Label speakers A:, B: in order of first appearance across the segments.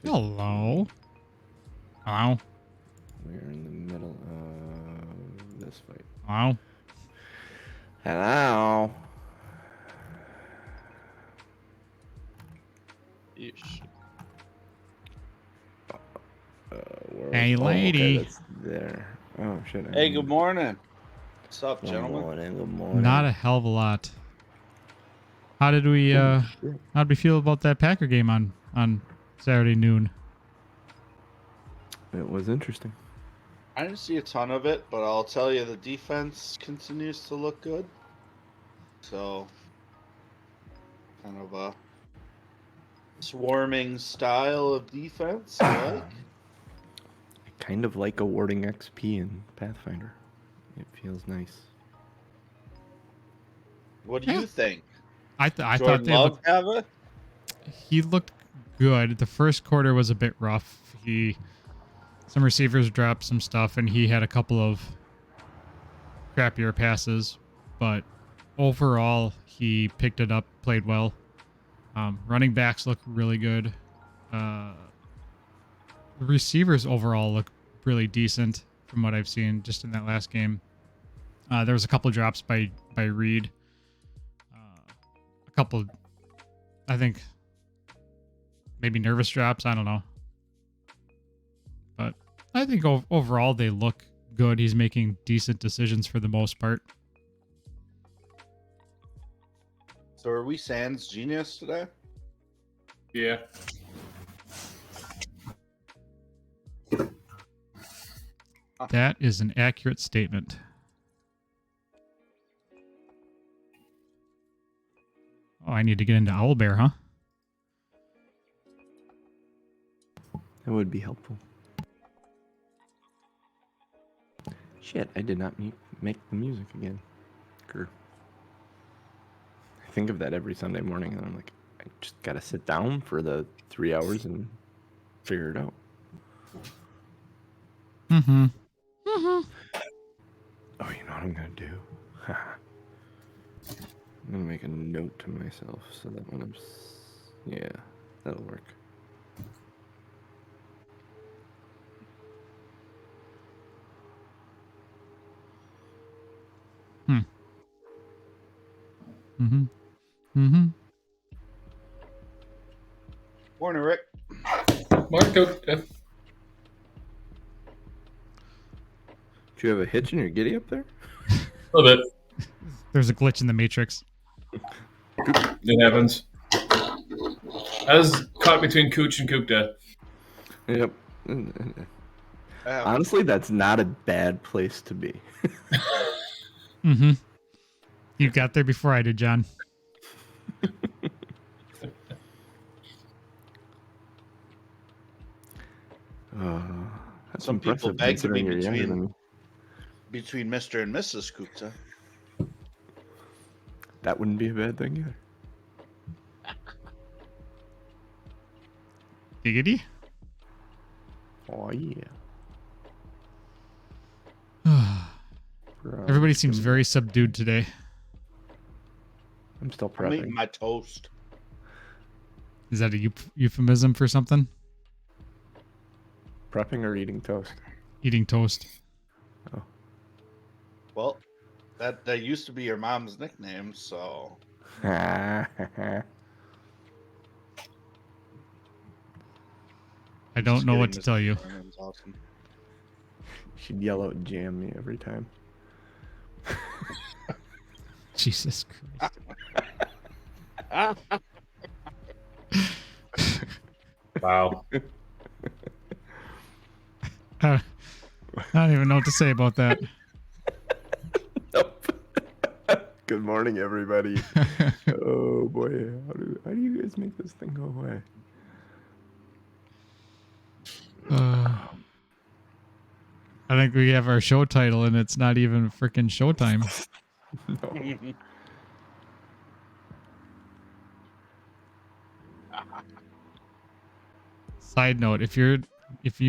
A: Hello. Hello.
B: We're in the middle of this fight.
A: Hello.
B: Hello.
C: Yeesh.
A: Hey, lady.
B: Okay, that's there. Oh shit.
C: Hey, good morning. What's up,
B: Good
C: gentlemen?
B: morning. Good morning.
A: Not a hell of a lot. How did we feel about that Packer game on Saturday noon?
B: It was interesting.
C: I didn't see a ton of it, but I'll tell you the defense continues to look good. So, kind of a swarming style of defense. I like.
B: I kind of like awarding XP in Pathfinder. It feels nice.
C: What do you think?
A: I thought
C: Jordan
A: they
C: Love
A: looked.
C: have it?
A: He looked good. The first quarter was a bit rough. Some receivers dropped some stuff, and he had a couple of crappier passes, but overall he picked it up, played well. Running backs look really good. The receivers overall look really decent from what I've seen just in that last game. There was a couple of drops by Reed. A couple, I think, maybe nervous drops. I don't know. But I think overall they look good. He's making decent decisions for the most part.
C: So, are we Sans genius today?
D: Yeah.
A: That is an accurate statement. Oh, I need to get into Owlbear, huh?
B: That would be helpful. Shit, I did not make the music again. Grr. I think of that every Sunday morning, and I'm like, I just gotta sit down for the 3 hours and figure it out.
A: Mm-hmm.
B: Oh, you know what I'm gonna do? I'm gonna make a note to myself so that when I'm... Yeah, that'll work.
A: Mm-hmm. Mm-hmm.
C: Morning, Rick.
D: Morning, Coach.
B: Do you have a hitch in your giddy up there?
D: A little bit.
A: There's a glitch in the Matrix.
D: It happens. I was caught between Cooch and Kookda.
B: Yep. Honestly, that's not a bad place to be.
A: Mm-hmm. You got there before I did, John.
B: That's
C: Some people
B: impressive
C: beg to be
B: considering you're younger than me.
C: between Mr. and Mrs. Kupta.
B: That wouldn't be a bad thing either.
A: Giggity?
B: Oh, yeah.
A: Everybody seems very subdued today.
B: I'm still
C: I'm eating
B: prepping.
C: my toast.
A: Is that a euphemism for something?
B: Prepping or eating toast?
A: Eating toast.
B: Oh.
C: Well, that used to be your mom's nickname, so...
A: I don't know what to tell you.
C: Awesome.
B: She'd yell out "jam" me every time.
A: Jesus Christ.
D: Wow.
A: I don't even know what to say about that.
B: Nope. Good morning, everybody. Oh boy, how do you guys make this thing go away?
A: I think we have our show title and it's not even freaking showtime.
B: No.
A: Side note, if you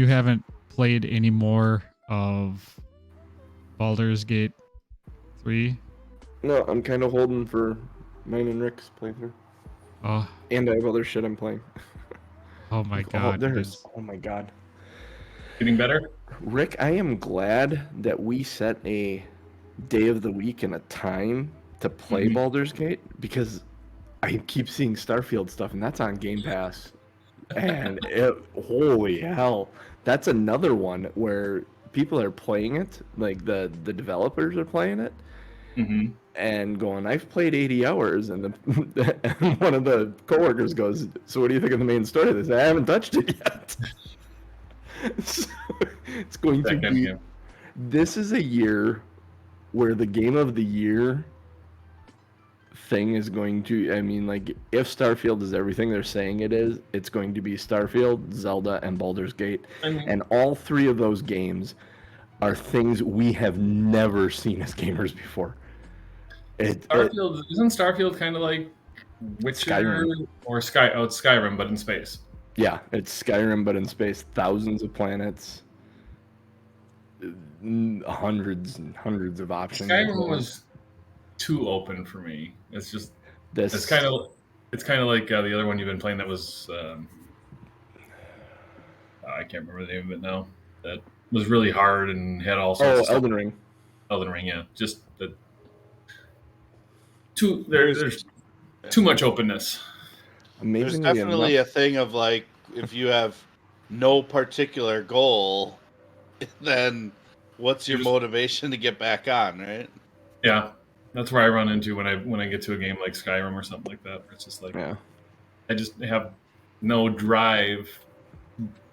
A: haven't played any more of Baldur's Gate 3,
B: No, I'm kind of holding for mine and Rick's playthrough.
A: oh
B: And I have other shit I'm playing.
A: my god, it is.
B: Oh my god.
D: Getting better?
B: Rick, I am glad that we set a day of the week and a time to play Baldur's Gate, because I keep seeing Starfield stuff, and that's on Game Pass. And holy hell, that's another one where people are playing it, like the developers are playing it, and going, I've played 80 hours, and and one of the coworkers goes, so what do you think of the main story? They say, I haven't touched it yet. So it's going to be. This is a year where the game of the year thing is going to. I mean, like, if Starfield is everything they're saying it is, it's going to be Starfield, Zelda, and Baldur's Gate, and all three of those games are things we have never seen as gamers before.
D: Isn't Starfield kind of like Witcher
B: Skyrim.
D: or Sky? Oh, it's Skyrim, but in space.
B: Yeah, it's Skyrim, but in space, thousands of planets, hundreds and hundreds of options.
D: Skyrim was too open for me. It's just
B: this.
D: It's kind of like the other one you've been playing that was I can't remember the name of it now. That was really hard and had all sorts of stuff.
B: Elden Ring.
D: Elden Ring, yeah. Just the there's too much openness.
B: Amazingly
C: There's definitely
B: enough,
C: a thing of like, if you have no particular goal, then what's your motivation to get back on, right?
D: Yeah, that's where I run into when I get to a game like Skyrim or something like that. Where it's just like, I just have no drive,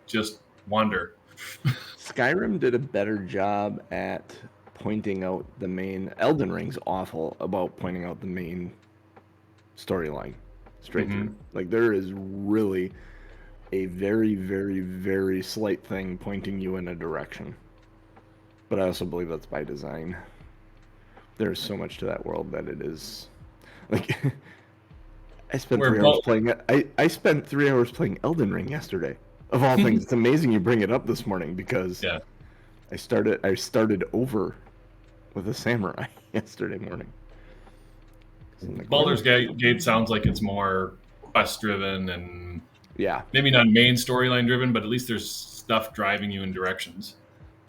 D: just wander.
B: Skyrim did a better job at pointing out the main. Elden Ring's awful about pointing out the main storyline straight through. Like, there is really a very, very, very slight thing pointing you in a direction. But I also believe that's by design. There's so much to that world that it is like. I spent 3 hours playing it. I spent 3 hours playing Elden Ring yesterday. Of all things, it's amazing you bring it up this morning, because I started over with a samurai yesterday morning.
D: Like, Baldur's Gate sounds like it's more quest driven and maybe not main storyline driven, but at least there's stuff driving you in directions.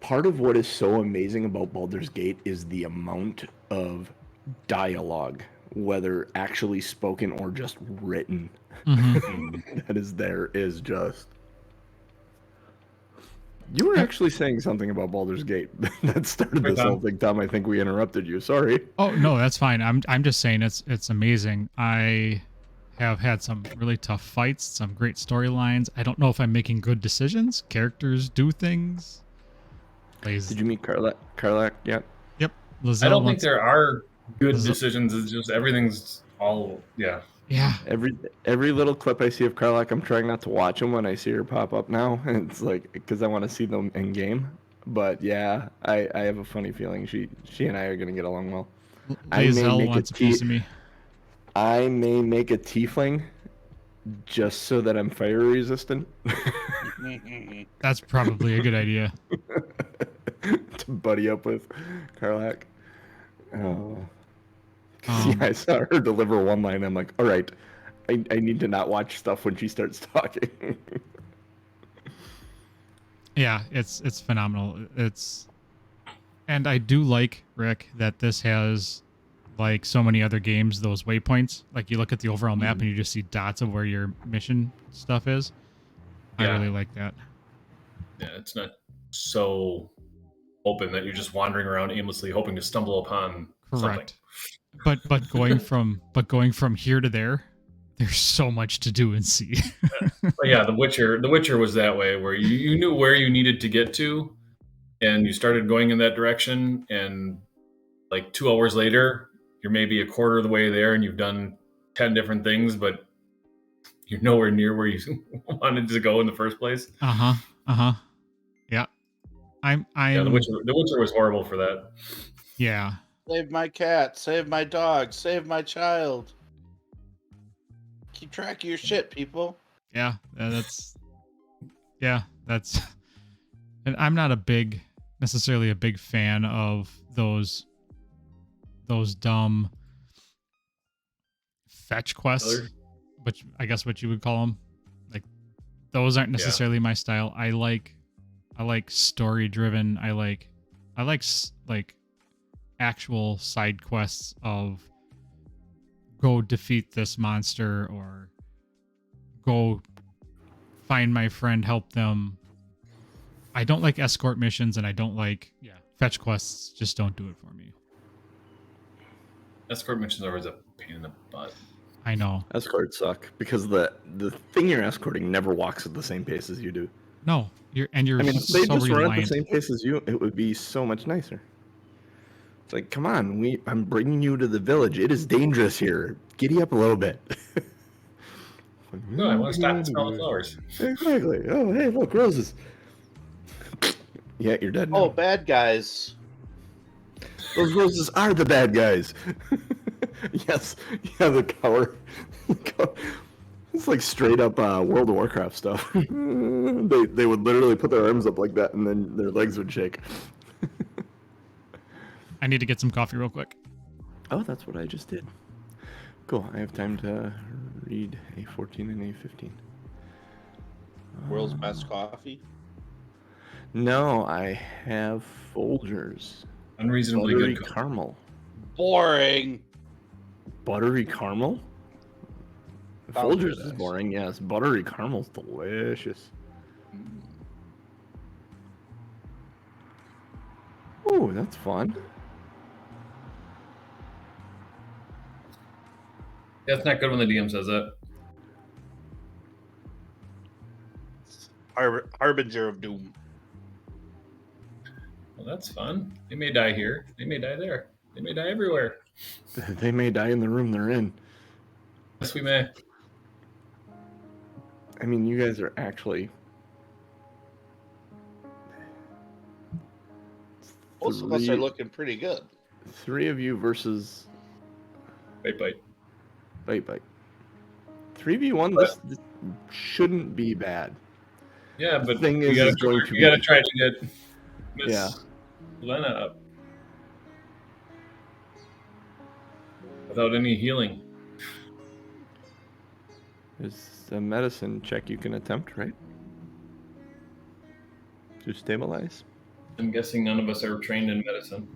B: Part of what is so amazing about Baldur's Gate is the amount of dialogue, whether actually spoken or just written, that is there is just. You were actually saying something about Baldur's Gate that started this whole thing, Tom. I think we interrupted you. Sorry.
A: Oh no, that's fine. I'm just saying it's amazing. I have had some really tough fights, some great storylines. I don't know if I'm making good decisions. Characters do things.
B: Did you meet Karlak yet?
A: Yep.
D: I don't think there are good decisions. It's just everything's all Yeah.
B: Every little clip I see of Karlak, I'm trying not to watch them when I see her pop up now. It's like, because I want to see them in game. But yeah, I have a funny feeling she and I are gonna get along well.
A: Lae'zel wants a piece of me.
B: I may make a tiefling just so that I'm fire resistant.
A: That's probably a good idea.
B: To buddy up with Karlak. Oh. I saw her deliver one line. I'm like, all right, I need to not watch stuff when she starts talking.
A: Yeah, it's phenomenal. And I do like, Rick, that this has, like so many other games, those waypoints. Like, you look at the overall map and you just see dots of where your mission stuff is. I really like that.
D: Yeah, it's not so open that you're just wandering around aimlessly hoping to stumble upon something.
A: But going from here to there, there's so much to do and see.
D: But yeah, The Witcher was that way, where you knew where you needed to get to, and you started going in that direction, and like 2 hours later, you're maybe a quarter of the way there and you've done 10 different things, but you're nowhere near where you wanted to go in the first place.
A: Yeah.
D: Yeah, The Witcher was horrible for that.
A: Yeah.
C: Save my cat, save my dog, save my child. Keep track of your shit, people.
A: Yeah, that's and I'm not necessarily a big fan of those dumb fetch quests, which I guess what you would call them. Like those aren't necessarily my style. I like story driven. I like actual side quests of go defeat this monster or go find my friend, help them. I don't like escort missions, and I don't like fetch quests. Just don't do it for me.
D: Escort missions are always a pain in the butt.
A: I know.
B: Escorts suck because the thing you're escorting never walks at the same pace as you do.
A: No, you're
B: I mean, if they
A: so
B: just run at the
A: reliant.
B: same pace as you, it would be so much nicer. It's like, come on, I'm bringing you to the village. It is dangerous here. Giddy up a little bit.
D: No, I want to stop and smell the flowers.
B: Exactly. Oh, hey, look, roses. Yeah, you're dead now.
C: Oh, bad guys.
B: Those roses are the bad guys. Yes. Yeah, the coward. It's like straight up World of Warcraft stuff. They would literally put their arms up like that, and then their legs would shake.
A: I need to get some coffee real quick.
B: Oh, that's what I just did. Cool. I have time to read A14 and A15.
C: World's best coffee.
B: No, I have Folgers.
D: Unreasonably
B: Buttery
D: good.
B: caramel.
C: Boring.
B: Buttery caramel?
C: Sounds
B: Folgers
C: good,
B: is boring, yes. Buttery caramel's delicious. Oh, that's fun.
D: Yeah, it's not good when the DM says that.
C: Harbinger of doom.
D: Well, that's fun. They may die here. They may die there. They may die everywhere.
B: They may die in the room they're in.
D: Yes, we may.
B: I mean, you guys are actually...
C: Most of us are looking pretty good.
B: 3 of you versus...
D: Bite.
B: Bite. 3v1, this shouldn't be bad.
D: Yeah, but
B: thing
D: you
B: is
D: gotta try to get Miss Lena up without any healing.
B: There's a medicine check you can attempt, right? To stabilize.
D: I'm guessing none of us are trained in medicine.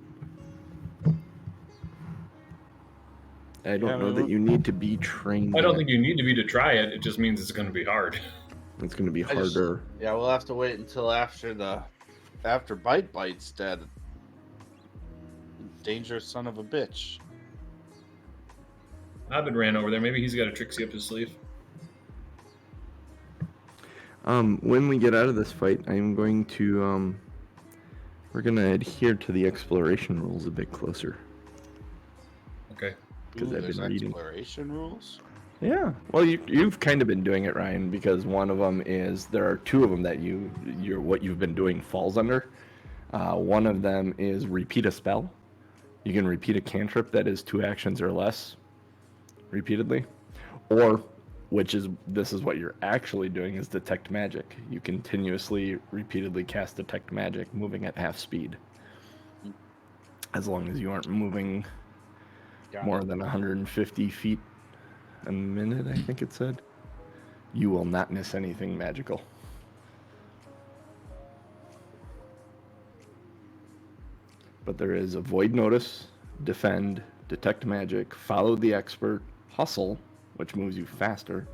B: I don't know that you need to be trained.
D: I don't think you need to be to try it. It just means it's going to be hard.
B: It's going to be harder.
C: Yeah, we'll have to wait until after Bite's dead. Dangerous son of a bitch.
D: Abed ran over there. Maybe he's got a Trixie up his sleeve.
B: When we get out of this fight, I'm going to we're going to adhere to the exploration rules a bit closer.
D: Okay.
B: Because I've been reading
C: exploration rules.
B: Yeah, well, you've kind of been doing it, Ryan, because one of them is there are 2 of them that what you've been doing falls under. One of them is repeat a spell. You can repeat a cantrip that is 2 actions or less repeatedly, or this is what you're actually doing is detect magic. You continuously, repeatedly cast detect magic, moving at half speed, as long as you aren't moving more than 150 feet a minute, I think it said. You will not miss anything magical. But there is avoid notice, defend, detect magic, follow the expert, hustle, which moves you faster,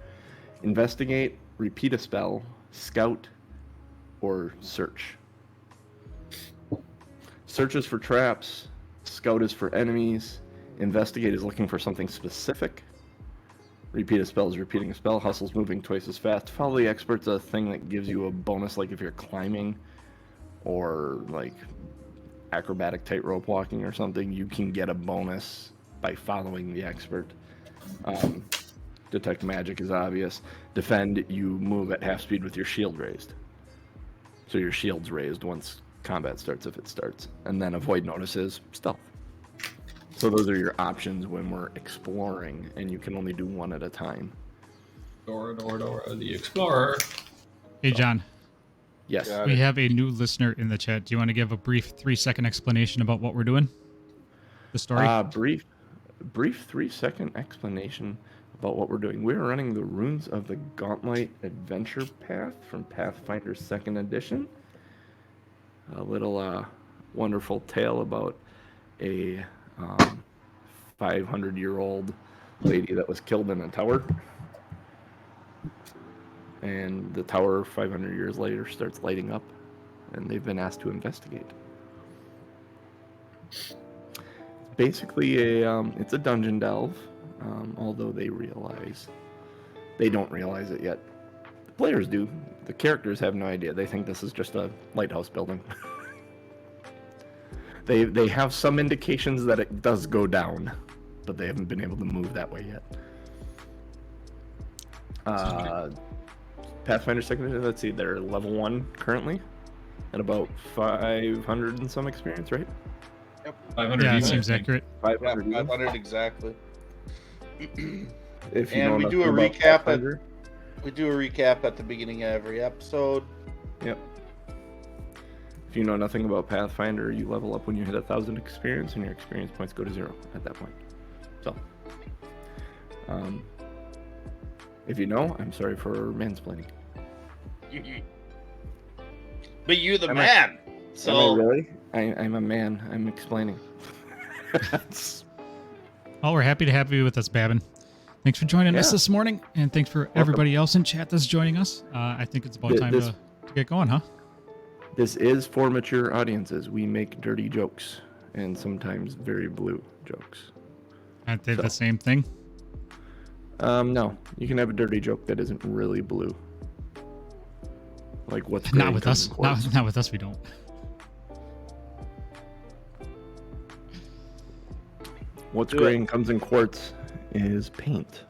B: investigate, repeat a spell, scout, or search. Search is for traps, scout is for enemies, investigate is looking for something specific. Repeat a spell is repeating a spell. Hustle's moving twice as fast. Follow the expert's a thing that gives you a bonus, like if you're climbing or like acrobatic tightrope walking or something, you can get a bonus by following the expert. Detect magic is obvious. Defend, you move at half speed with your shield raised. So your shield's raised once combat starts, if it starts. And then avoid notices, stealth. So those are your options when we're exploring, and you can only do one at a time.
D: Dora, the explorer.
A: Hey, John.
B: Yes.
A: We have a new listener in the chat. Do you want to give a brief 3-second explanation about what we're doing? The story?
B: Brief 3-second explanation about what we're doing. We're running the Runes of the Gauntlet Adventure Path from Pathfinder 2nd Edition. A little wonderful tale about a 500-year-old lady that was killed in a tower. And the tower 500 years later starts lighting up, and they've been asked to investigate. Basically, it's a dungeon delve, although they don't realize it yet. The players do. The characters have no idea. They think this is just a lighthouse building. They have some indications that it does go down, but they haven't been able to move that way yet. Pathfinder 2nd Edition, let's see, they're level 1 currently, at about 500 and some experience, right?
C: Yep.
D: 500
A: Yeah, it
D: even,
A: seems
D: I think.
A: accurate.
B: 500.
C: Yeah, 500 exactly.
B: If you
C: And
B: know
C: we do a
B: nothing about
C: recap
B: Pathfinder.
C: We do a recap at the beginning of every episode.
B: Yep. If you know nothing about Pathfinder, you level up when you hit 1,000 experience, and your experience points go to 0 at that point. So, if you know, I'm sorry for mansplaining.
C: But you're the
B: Am
C: man. So
B: Am I really? I'm a man. I'm explaining.
A: Well, we're happy to have you with us, Babin. Thanks for joining us this morning, and thanks for everybody else in chat that's joining us. I think it's about time to get going, huh?
B: This is for mature audiences. We make dirty jokes, and sometimes very blue jokes.
A: Aren't they the same thing?
B: No. You can have a dirty joke that isn't really blue. Like what's
A: Not with us. Not with us, we don't.
B: What's gray and comes in quartz is paint.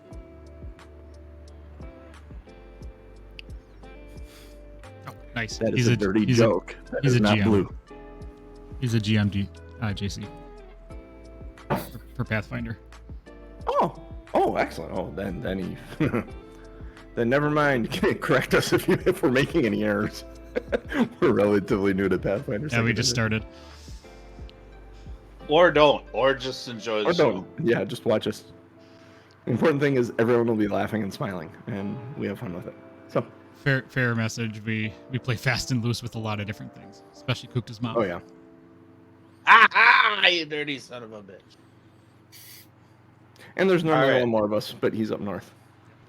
A: Oh, nice.
B: That is a dirty joke. That is not blue.
A: He's a GM, JC. For Pathfinder.
B: Oh, excellent. Oh, then he... Then never mind. Correct us if we're making any errors. We're relatively new to Pathfinder.
A: Yeah, we just started.
C: Or don't. Or just enjoy the show.
B: Yeah, just watch us. The important thing is everyone will be laughing and smiling, and we have fun with it. So
A: fair message. We play fast and loose with a lot of different things, especially Kukta's mom.
B: Oh, yeah.
C: Ah, you dirty son of a bitch.
B: And there's normally one more of us, but he's up north.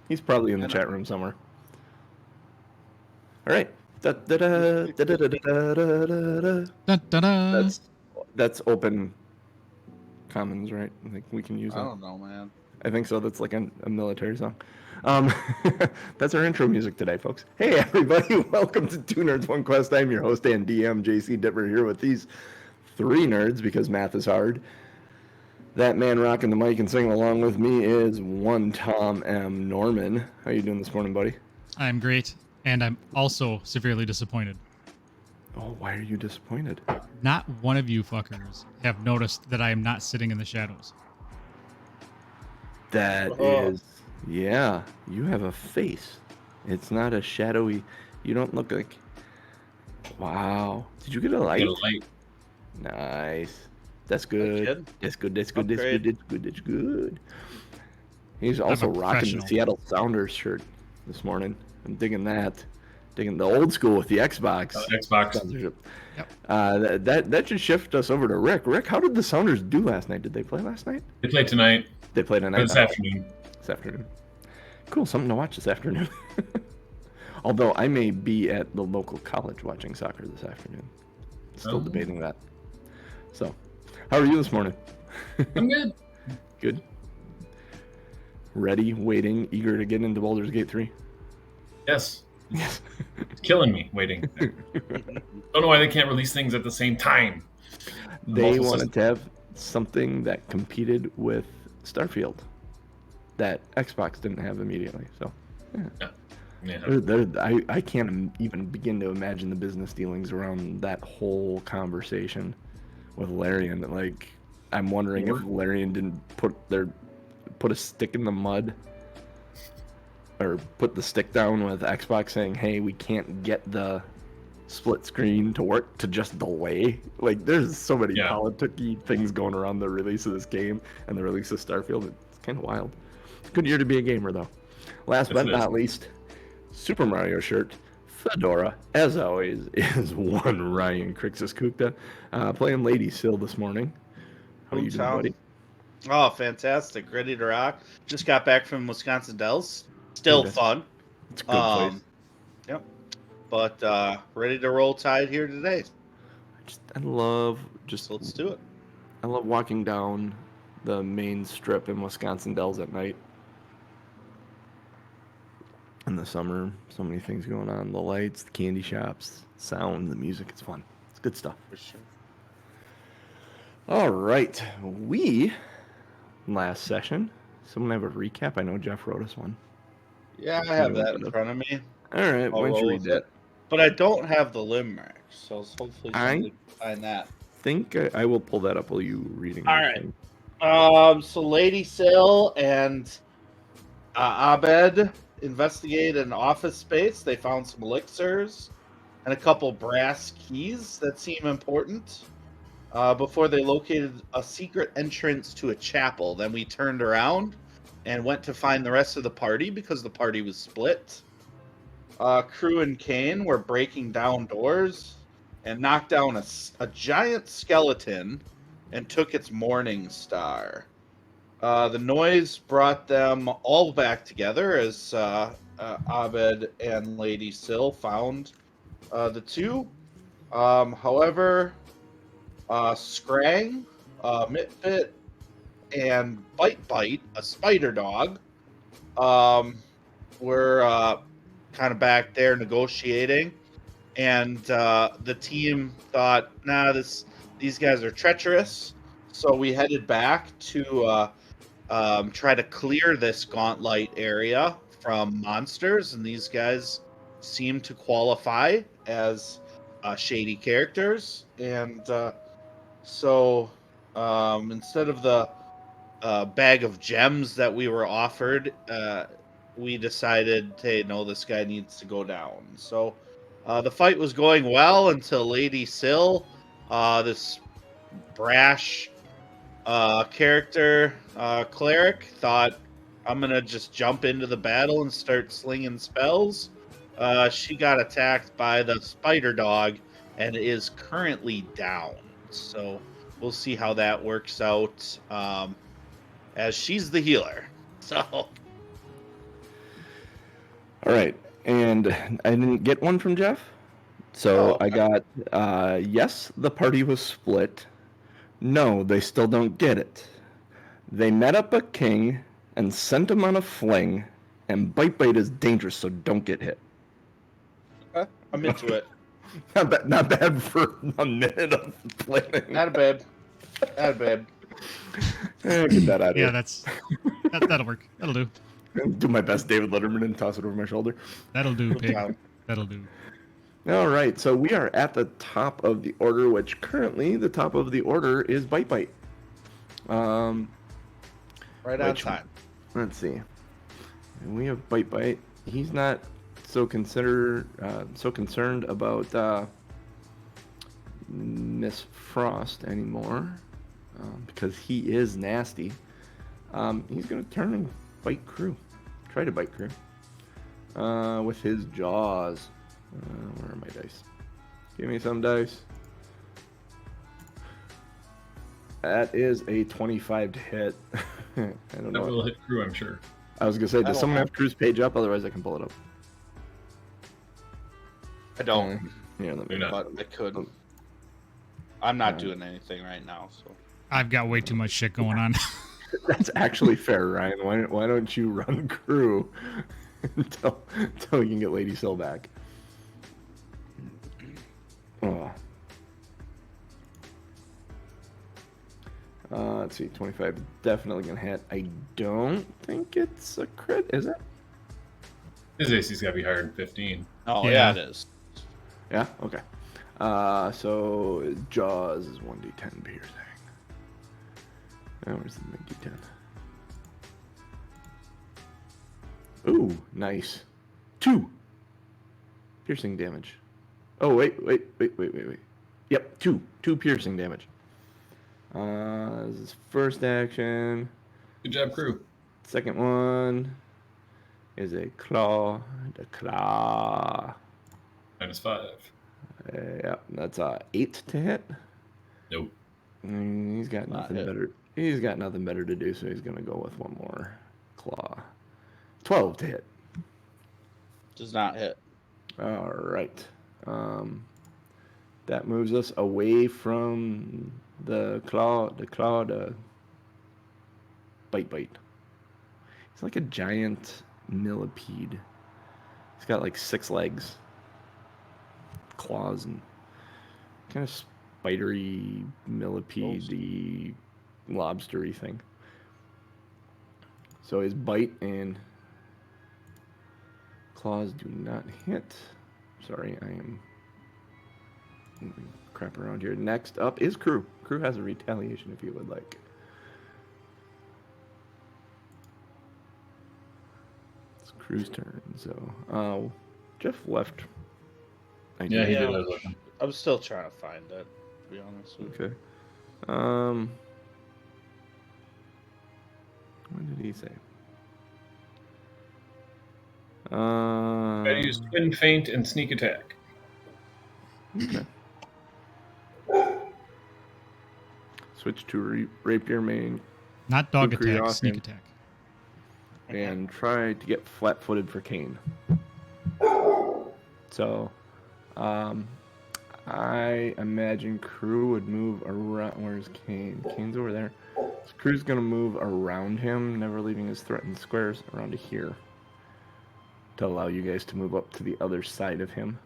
B: He's probably in the chat room somewhere. All right. That's open commons, right? I think we can use that.
C: I don't know, man.
B: I think so. That's like a military song. That's our intro music today, folks. Hey, everybody. Welcome to Two Nerds, One Quest. I'm your host and DM, JC Dipper, here with these three nerds because math is hard. That man rocking the mic and singing along with me is one Tom M. Norman. How you doing this morning, buddy?
A: I'm great, and I'm also severely disappointed.
B: Oh, why are you disappointed?
A: Not one of you fuckers have noticed that I am not sitting in the shadows.
B: That is, yeah, you have a face. It's not a shadowy, you don't look like, wow. Did you get a light?
D: Get a light.
B: Nice. That's good. That's good. That's good. That's
C: Upgrade.
B: good. That's good. That's good. He's also rocking the Seattle Sounders shirt this morning. I'm digging that. Digging the old school with the Xbox.
D: Xbox.
B: Sponsorship.
A: Yep.
B: That should shift us over to Rick. Rick, how did the Sounders do last night? Did they play last night?
D: They play tonight.
B: They played tonight.
D: This afternoon.
B: This afternoon. Cool. Something to watch this afternoon. Although I may be at the local college watching soccer this afternoon. Still debating that. So, how are you this morning?
D: I'm good.
B: Good. Ready, waiting, eager to get into Baldur's Gate 3?
D: Yes. It's killing me waiting. Don't know why they can't release things at the same time.
B: They wanted to have something that competed with Starfield that Xbox didn't have immediately. So, I can't even begin to imagine the business dealings around that whole conversation with Larian. Like, I'm wondering if Larian didn't put a stick in the mud or put the stick down with Xbox saying, hey, we can't get the split screen to work, to just delay. Like, there's so many politicky things going around the release of this game and the release of Starfield. It's kind of wild. It's a good year to be a gamer, though. Last but not least, Super Mario shirt. Fedora, as always, is one Ryan Crixus-Kukta, playing Lady Sill this morning. How are you doing, buddy?
C: Oh, fantastic. Ready to rock. Just got back from Wisconsin Dells. Still fun.
B: It's a good place.
C: Yep. But ready to roll Tide here today.
B: So
C: let's do it.
B: I love walking down the main strip in Wisconsin Dells at night. In the summer, so many things going on. The lights, the candy shops, sound, the music. It's fun. It's good stuff.
C: For sure.
B: All right. Last session. Someone have a recap? I know Jeff wrote us one.
C: Yeah, I have that in front of me.
B: All right. Why don't you read that?
C: But I don't have the limerick, so hopefully somebody can find that.
B: I think I will pull that up while you reading.
C: All right. So Lady Sill and Abed investigate an office space. They found some elixirs and a couple brass keys that seem important before they located a secret entrance to a chapel. Then we turned around and went to find the rest of the party because the party was split. Crew and Kane were breaking down doors and knocked down a giant skeleton and took its morning star. The noise brought them all back together as Abed and Lady Sill found the two. However, Scrang, Mitfit, and Bite, a spider dog, were kind of back there negotiating. And the team thought, these guys are treacherous. So we headed back to try to clear this gauntlet area from monsters, and these guys seem to qualify as shady characters. And so instead of the bag of gems that we were offered, we decided, hey, no, this guy needs to go down. So the fight was going well until Lady Sill, this brash character, cleric, thought, I'm going to just jump into the battle and start slinging spells. She got attacked by the spider dog and is currently down. So we'll see how that works out, as she's the healer. So.
B: All right. And I didn't get one from Jeff. So I got, yes, the party was split. No, they still don't get it. They met up a king and sent him on a fling, and Bite is dangerous, so don't get hit.
C: Okay, I'm into it.
B: Not bad for a minute of planning.
C: Not a babe.
B: Get that out of here.
A: Yeah, that'll work. That'll do.
B: Do my best David Letterman and toss it over my shoulder.
A: That'll do, pig. That'll do.
B: All right, so we are at the top of the order, which currently the top of the order is Bite.
C: Right on time.
B: Let's see. And we have Bite. He's not so concerned about Miss Frost anymore, because he is nasty. He's going to turn and bite Crew. Try to bite Crew with his jaws. Where are my dice? Give me some dice. That is a 25 to hit. I don't know.
D: That will hit Crew, I'm sure.
B: I was going to say, does someone have Crew's page up? Otherwise, I can pull it up.
C: I don't.
B: Yeah,
C: but I could. I'm not doing anything right now, so.
A: I've got way too much shit going on.
B: That's actually fair, Ryan. Why don't you run Crew until we can get Lady Sill back? Oh. Let's see, 25 is definitely gonna hit. I don't think it's a crit, is it?
D: His AC's got to be higher than 15.
C: Oh,
A: Yeah.
C: it is.
B: Yeah. Okay. So Jaws is 1d10 piercing. Where's the big d10? Ooh, nice. 2 piercing damage. Oh wait. Yep, 2 piercing damage. This is first action.
D: Good job, crew.
B: Second one is a claw. The claw.
D: -5.
B: Yeah, that's 8 to hit.
D: Nope.
B: He's got
C: Not
B: nothing
C: hit.
B: better. He's got nothing better to do, so he's gonna go with one more claw. 12 to hit.
C: Does not hit.
B: All right. That moves us away from the claw. The bite. It's like a giant millipede. He's got like 6 legs, claws, and kind of spidery, millipede-y, lobstery thing. So his bite and claws do not hit. Sorry, I am moving crap around here. Next up is Crew. Crew has a retaliation if you would like. It's Crew's turn. So, Jeff left.
D: Yeah, he did. I was looking.
C: I'm still trying to find it, to be honest with you.
B: Okay. What did he say?
D: Gotta use twin feint and sneak attack.
B: Okay. Switch to rapier main
A: Not dog
B: Kukri
A: attack,
B: off
A: sneak
B: him.
A: attack.
B: and try to get flat-footed for Kane. So, I imagine Crew would move around. Where's Kane? Kane's over there. So Crew's gonna move around him, never leaving his threatened squares, around to here, to allow you guys to move up to the other side of him,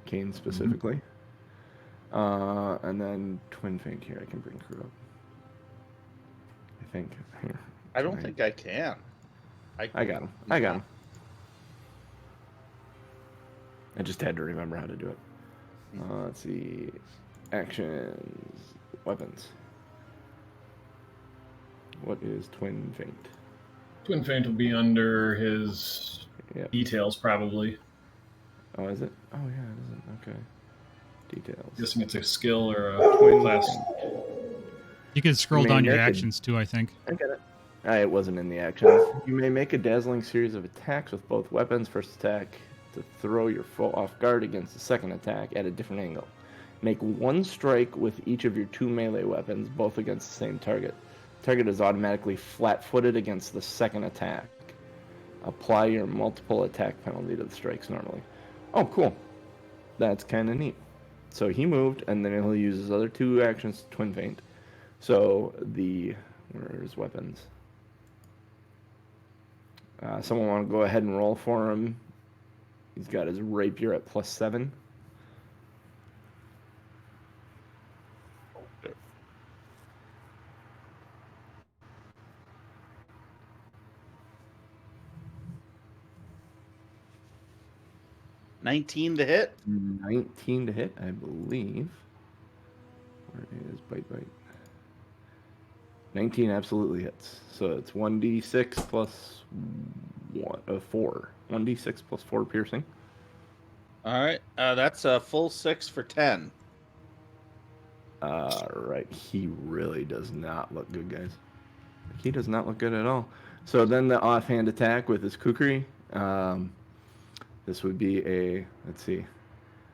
B: Kane specifically. And then twin feint here. I can bring Crew up. I think here.
C: I don't think I can.
B: I got him. I just had to remember how to do it. Let's see. Actions. Weapons. What is twin feint?
D: Twin feint will be under his
B: Yep.
D: details, probably.
B: Oh, is it? Oh, yeah, it isn't. Okay. Details.
D: Guessing it's a skill or a
B: Twin
D: class.
B: feint.
A: You can scroll
B: You may
A: down your
B: make a-
A: actions too, I think.
B: I get it. It wasn't in the actions. You may make a dazzling series of attacks with both weapons. First attack to throw your foe off guard against the second attack at a different angle. Make one strike with each of your 2 melee weapons, both against the same target. Target is automatically flat-footed against the second attack. Apply your multiple attack penalty to the strikes normally. Oh, cool. That's kind of neat. So he moved, and then he'll use his other 2 actions to twin feint. So where are his weapons? Someone want to go ahead and roll for him? He's got his rapier at +7.
C: $19 to hit.
B: 19 to hit, I believe. Where is bite? 19 absolutely hits. So it's 1d6 plus 4. 1d6 plus 4 piercing.
C: All right. That's a full 6 for 10.
B: Right. He really does not look good, guys. He does not look good at all. So then the offhand attack with his kukri. This would be let's see.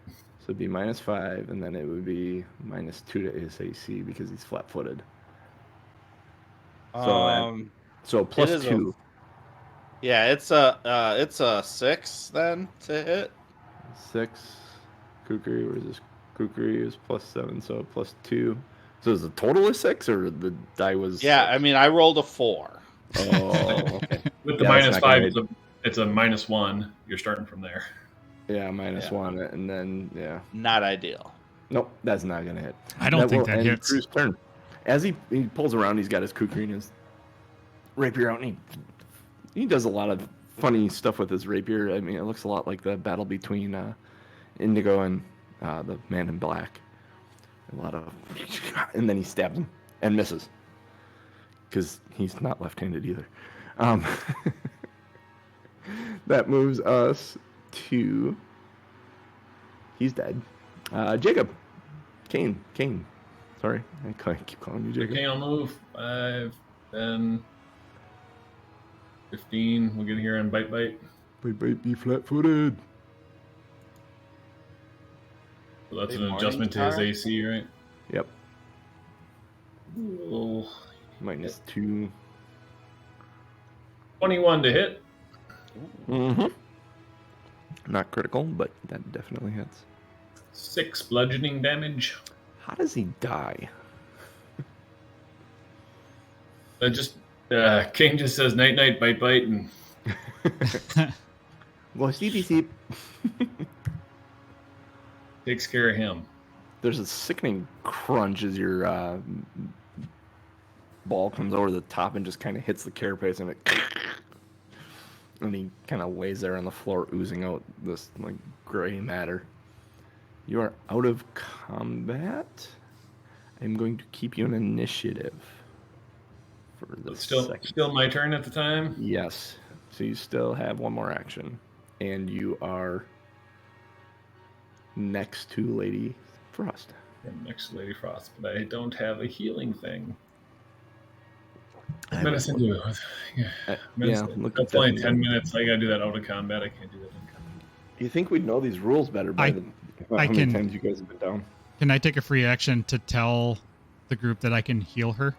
B: So it'd be -5, and then it would be -2 to his AC because he's flat-footed. So plus
C: it is
B: 2.
C: Yeah, it's a 6 then to hit.
B: 6. Kukri, where's this? Kukri is +7, so +2. So is the total a 6, or the die was?
C: Yeah,
B: 6?
C: I mean, I rolled a 4.
B: Oh, okay.
D: With the
B: Yeah, that's not
D: -5,
B: gonna
D: it's a -1. You're starting from there.
B: Yeah, -1, and then yeah.
C: Not ideal.
B: Nope, that's not gonna hit.
A: I don't think
B: will
A: that
B: end
A: hits.
B: Crew's turn. As he pulls around, he's got his kukri and his rapier out, and he does a lot of funny stuff with his rapier. I mean, it looks a lot like the battle between Indigo and the Man in Black. A lot of, and then he stabs him and misses because he's not left-handed either. That moves us to. He's dead. Jacob, Kane. Sorry, I keep calling you Jacob.
D: Kane, I'll move 5, 10, 15. We'll get here on bite.
B: Be flat-footed.
D: So that's
C: Hey,
D: an adjustment to his
C: morning
D: AC, right?
B: Yep.
D: Oh,
B: -2.
D: 21 to hit.
B: Mm-hmm. Not critical, but that definitely hits.
D: 6 bludgeoning damage.
B: How does he die?
D: King just says night, bite, and
B: Well, CDC.
D: takes care of him.
B: There's a sickening crunch as your ball comes over the top and just kind of hits the carapace, and and he kind of lays there on the floor, oozing out this like gray matter. You are out of combat. I'm going to keep you in initiative for the second.
D: Still my turn at the time.
B: Yes. So you still have one more action, and you are next to Lady Frost.
D: I'm next to Lady Frost, but I don't have a healing thing.
B: I have
D: Medicine do.
B: look
D: That's
B: at
D: only
B: that.
D: 10 minutes. I gotta do that out of combat. I can't do that in combat.
B: You think we'd know these rules better by how many times you guys have been down?
A: Can I take a free action to tell the group that I can heal her?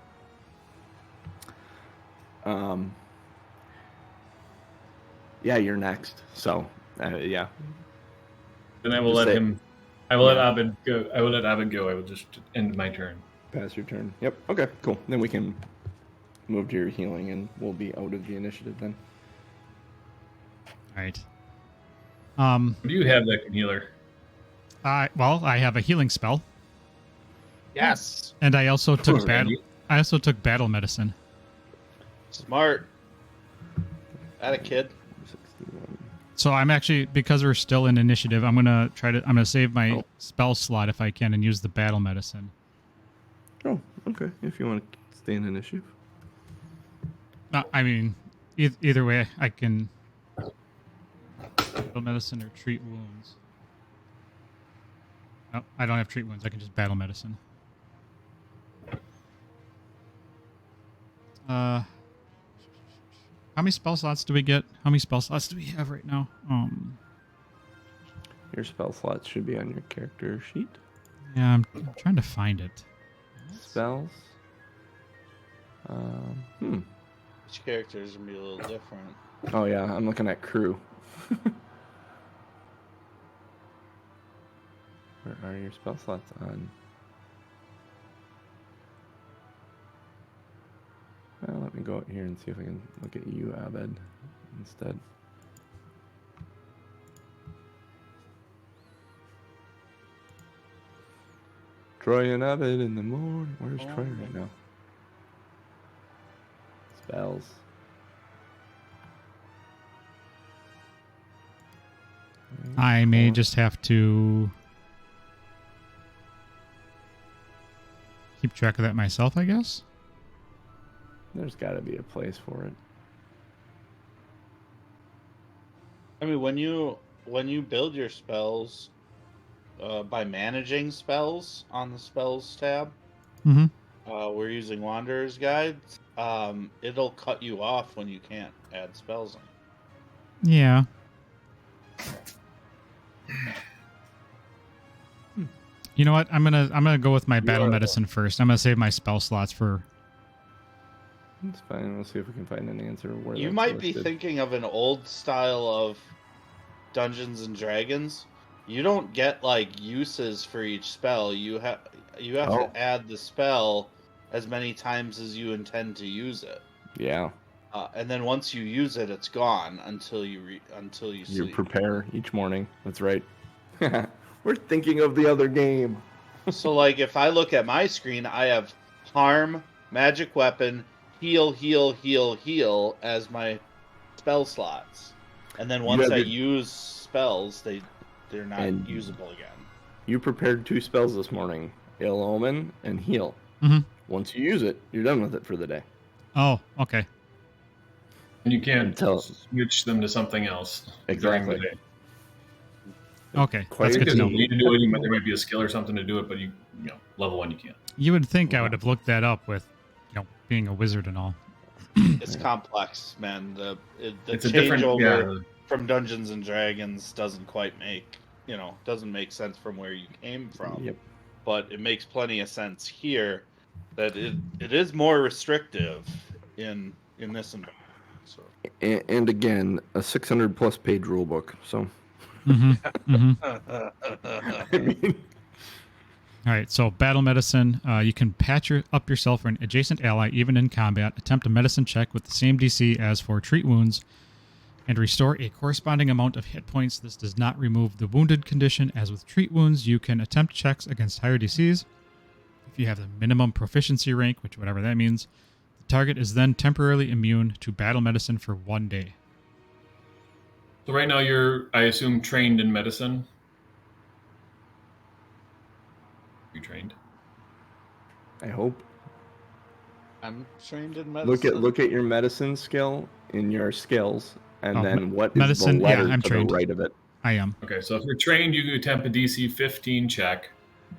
B: Yeah, you're next. So, yeah.
D: Then I will
B: Just
D: let
B: say-
D: him. I will let Abed go. I will let Abed go. I will just end my turn.
B: Pass your turn. Yep. Okay, cool. Then we can move to your healing, and we'll be out of the initiative then.
A: All right.
D: What do you have that can heal her?
A: Well, I have a healing spell,
C: Yes.
A: and I also took
D: Cool,
A: battle.
D: Randy.
A: I also took battle medicine.
C: Smart. That a kid.
B: 61.
A: So I'm actually, because we're still in initiative, I'm gonna save my spell slot if I can and use the battle medicine.
B: Oh, okay. If you want to stay in initiative.
A: I mean, either way, I can battle medicine or treat wounds. No, I don't have treat wounds. I can just battle medicine. How many spell slots do we get? How many spell slots do we have right now?
B: Your spell slots should be on your character sheet.
A: Yeah, I'm trying to find it.
B: Spells.
C: Each character is gonna be a little different.
B: Oh yeah, I'm looking at crew. Where are your spell slots on? Well, let me go out here and see if I can look at you, Abed, instead. Troy and Abed in the morning. Where's Troy right now? Spells.
A: I may just have to keep track of that myself, I guess.
B: There's got to be a place for it.
C: I mean, when you build your spells by managing spells on the spells tab,
A: Mm-hmm.
C: we're using Wanderer's Guide. It'll cut you off when you can't add spells in.
A: Yeah. You know what? I'm gonna go with my battle medicine first. I'm gonna save my spell slots for.
B: That's fine. We'll see if we can find an answer where
C: You
B: that's
C: might be
B: listed.
C: thinking of an old style of Dungeons and Dragons. You don't get like uses for each spell. You have to add the spell as many times as you intend to use it.
B: Yeah.
C: And then once you use it, it's gone until you
B: You
C: sleep.
B: prepare each morning. That's right. We're thinking of the other game.
C: So like if I look at my screen, I have harm, magic weapon, heal, heal, heal, heal as my spell slots. And then once I use spells, they're not usable again.
B: You prepared 2 spells this morning, Ill Omen and Heal.
A: Mm-hmm.
B: Once you use it, you're done with it for the day.
A: Oh, okay.
D: And you can't switch them to something else during the day.
A: Okay, that's good to know.
D: You need to do it. There might be a skill or something to do it, but level 1 you can't.
A: You would think I would have looked that up with, being a wizard and all.
C: It's complex, man. The changeover from Dungeons and Dragons doesn't quite make sense from where you came from.
B: Yep.
C: But it makes plenty of sense here that it is more restrictive in this environment. So.
B: And again, a 600+ page rule book. So.
A: Mm-hmm. Mm-hmm. All right, so battle medicine. You can patch up yourself or an adjacent ally, even in combat. Attempt a medicine check with the same DC as for treat wounds, and restore a corresponding amount of hit points. This does not remove the wounded condition. As with treat wounds, you can attempt checks against higher DCs. If you have the minimum proficiency rank, which whatever that means, the target is then temporarily immune to battle medicine for 1 day.
D: So right now you're, I assume, trained in medicine. You trained?
B: I hope.
C: I'm trained in medicine.
B: Look at your medicine skill in your skills, and then what medicine, is the letter to the right of it?
A: I am.
D: Okay, so if you're trained, you attempt a DC 15 check.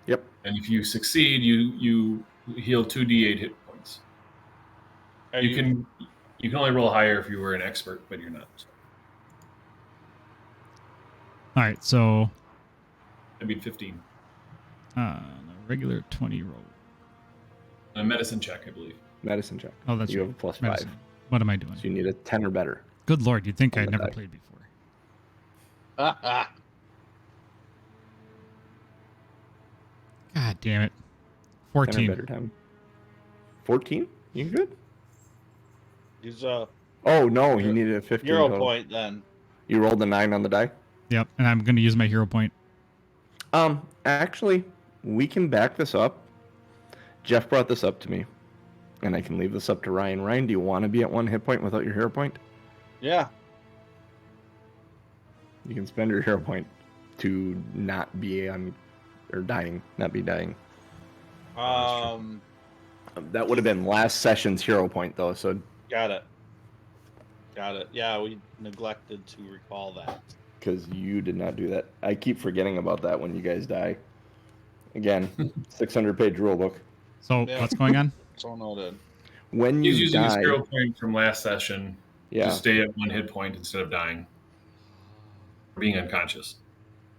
B: Yep.
D: And if you succeed, you heal 2d8 hit points. You can only roll higher if you were an expert, but you're not. So.
A: All right, so
D: I mean 15.
A: A regular 20 roll.
D: A medicine check, I believe.
B: Medicine check.
A: Oh, that's
B: you
A: right.
B: have a plus
A: medicine.
B: 5.
A: What am I doing?
B: So you need a 10 or better.
A: Good Lord, you'd think I'd never played before. God damn it. 14.
B: 10 or better time. 14? You good?
C: He's
B: Oh no, he needed a 15.
C: Hero point then.
B: You rolled a 9 on the die?
A: Yep, and I'm going to use my hero point.
B: Actually, we can back this up. Jeff brought this up to me, and I can leave this up to Ryan. Ryan, do you want to be at 1 hit point without your hero point?
C: Yeah.
B: You can spend your hero point to not be dying. That would have been last session's hero point, though. So
C: got it. Yeah, we neglected to recall that.
B: Because you did not do that. I keep forgetting about that when you guys die. Again, 600-page rulebook.
A: So what's going on?
C: So noted.
B: When you
D: He's using
B: die,
D: his hero point from last session to stay at 1 hit point instead of dying. Or being unconscious.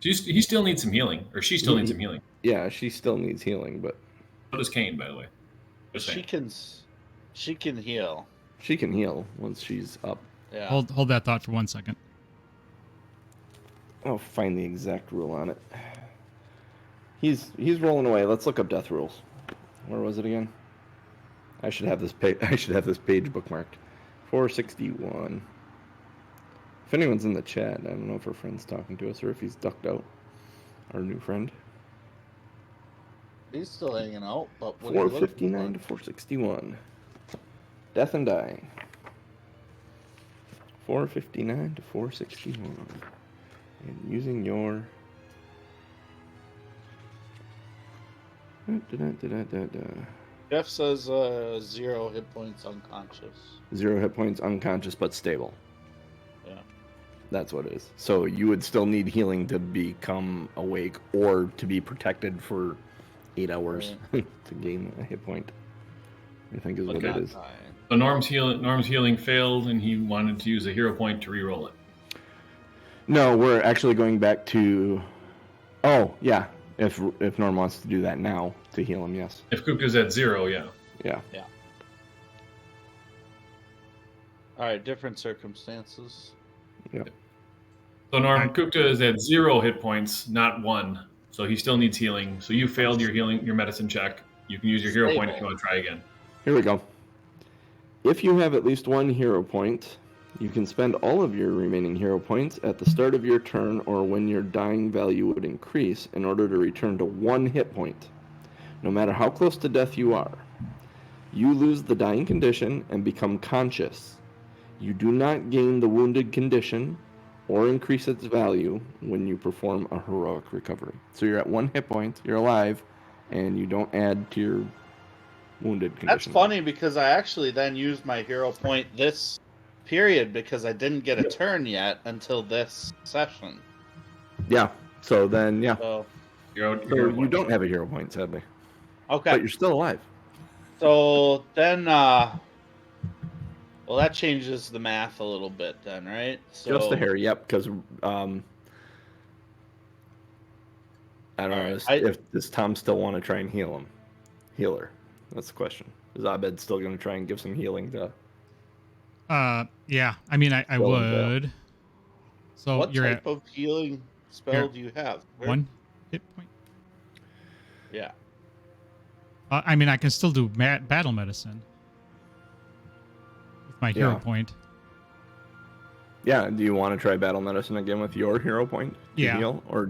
D: He still needs some healing. Or she still needs some healing.
B: Yeah, she still needs healing, but...
D: So does Kane, by the way.
C: She can heal.
B: She can heal once she's up.
C: Yeah.
A: Hold that thought for 1 second.
B: I'll find the exact rule on it. He's rolling away. Let's look up death rules. Where was it again? I should have this page bookmarked. 461. If anyone's in the chat, I don't know if our friend's talking to us or if he's ducked out. Our new friend.
C: He's still hanging out, but
B: 459 to 461. Death and dying. 459 to 461. And using your...
C: Jeff says 0 hit points unconscious.
B: 0 hit points unconscious, but stable.
C: Yeah.
B: That's what it is. So you would still need healing to become awake or to be protected for 8 hours to gain a hit point. I think is what it is.
D: So Norm's healing failed, and he wanted to use a hero point to re-roll it.
B: No, we're actually going back to... Oh, yeah. If Norm wants to do that now to heal him, yes.
D: If Kukta's at 0, yeah.
B: Yeah.
C: All right, different circumstances.
B: Yeah.
D: So Norm, Kukta is at 0 hit points, not 1. So he still needs healing. So you failed your medicine check. You can use your hero point if you want to try again.
B: Here we go. If you have at least 1 hero point, you can spend all of your remaining hero points at the start of your turn or when your dying value would increase in order to return to 1 hit point, no matter how close to death you are. You lose the dying condition and become conscious. You do not gain the wounded condition or increase its value when you perform a heroic recovery. So you're at 1 hit point, you're alive, and you don't add to your wounded condition.
C: That's funny because I actually then used my hero point this period because I didn't get a turn yet until this session.
B: Yeah. So then, yeah.
C: So
B: you don't have a hero point, sadly.
C: Okay.
B: But you're still alive.
C: So then, well, that changes the math a little bit then, right? So,
B: Just a hair, yep, because I don't know if does Tom still want to try and heal her. That's the question. Is Abed still going to try and give some healing to?
A: Yeah. I mean, I would. So
C: what
A: you're
C: type of healing spell do you have?
A: 1 hit point.
C: Yeah.
A: I mean, I can still do battle medicine with my hero point.
B: Yeah. Do you want to try battle medicine again with your hero point to heal? Or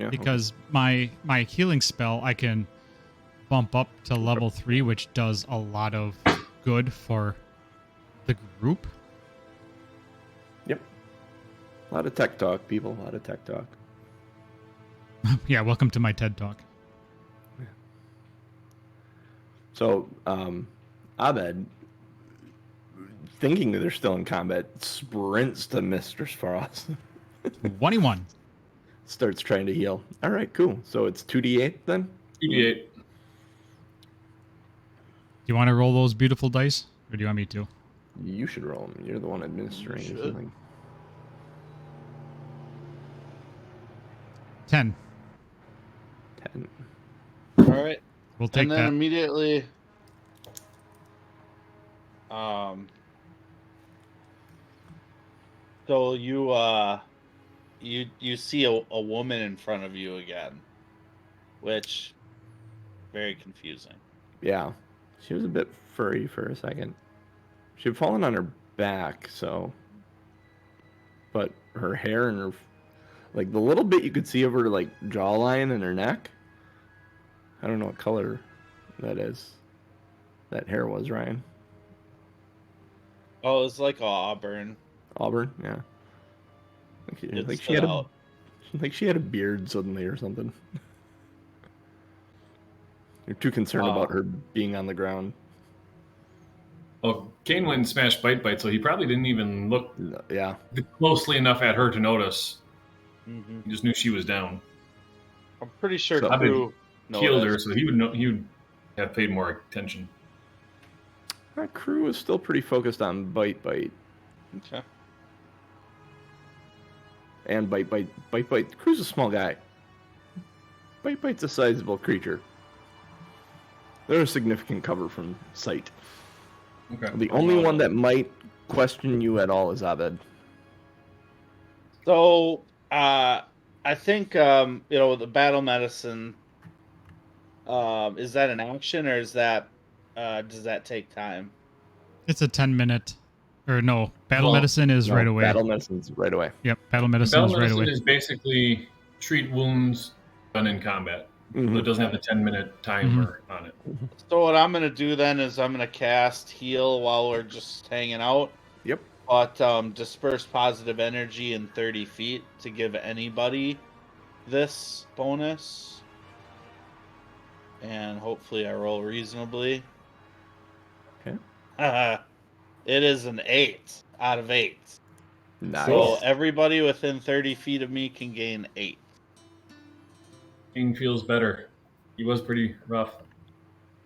A: because my healing spell I can bump up to level 3, which does a lot of good for the group.
B: Yep. A lot of tech talk, people. A lot of tech talk.
A: Yeah. Welcome to my TED Talk.
B: So, Abed, thinking that they're still in combat, sprints to Mistress Faros.
A: 21.
B: Starts trying to heal. All right, cool. So it's 2d8 then?
D: 2d8.
A: Do you want to roll those beautiful dice? Or do you want me to?
B: You should roll them. You're the one administering or something.
A: 10.
B: 10.
C: All right.
A: We'll take
C: and then
A: that.
C: Immediately, so you see a woman in front of you again, which very confusing.
B: Yeah, she was a bit furry for a second. She had fallen on her back, so, but her hair and her, like the little bit you could see of her like jawline and her neck. I don't know what color that is. That hair was, Ryan.
C: Oh, it's like auburn.
B: Auburn, yeah. Like she had a beard suddenly or something. You're too concerned about her being on the ground.
D: Well, Kane went and smashed Bite, so he probably didn't even look closely enough at her to notice.
C: Mm-hmm.
D: He just knew she was down.
C: I'm pretty sure
D: Crew killed her, so he would have paid more attention.
B: Our crew is still pretty focused on Bite.
C: Okay.
B: And Bite. Crew's a small guy. Bite's a sizable creature. They're a significant cover from sight.
D: Okay.
B: The only one that might question you at all is Abed.
C: So, I think the battle medicine. Is that an action or is that does that take time?
A: It's a 10-minute, or no? Battle medicine is right away.
B: Battle medicine's right away.
A: Yep, battle medicine is right away.
D: Battle medicine is basically treat wounds done in combat.
B: Mm-hmm.
D: So it doesn't have the 10-minute timer on it.
C: So what I'm gonna do then is I'm gonna cast heal while we're just hanging out.
B: Yep.
C: But disperse positive energy in 30 feet to give anybody this bonus. And hopefully I roll reasonably.
B: Okay.
C: It is an 8 out of 8.
B: Nice.
C: So everybody within 30 feet of me can gain 8.
D: King feels better. He was pretty rough.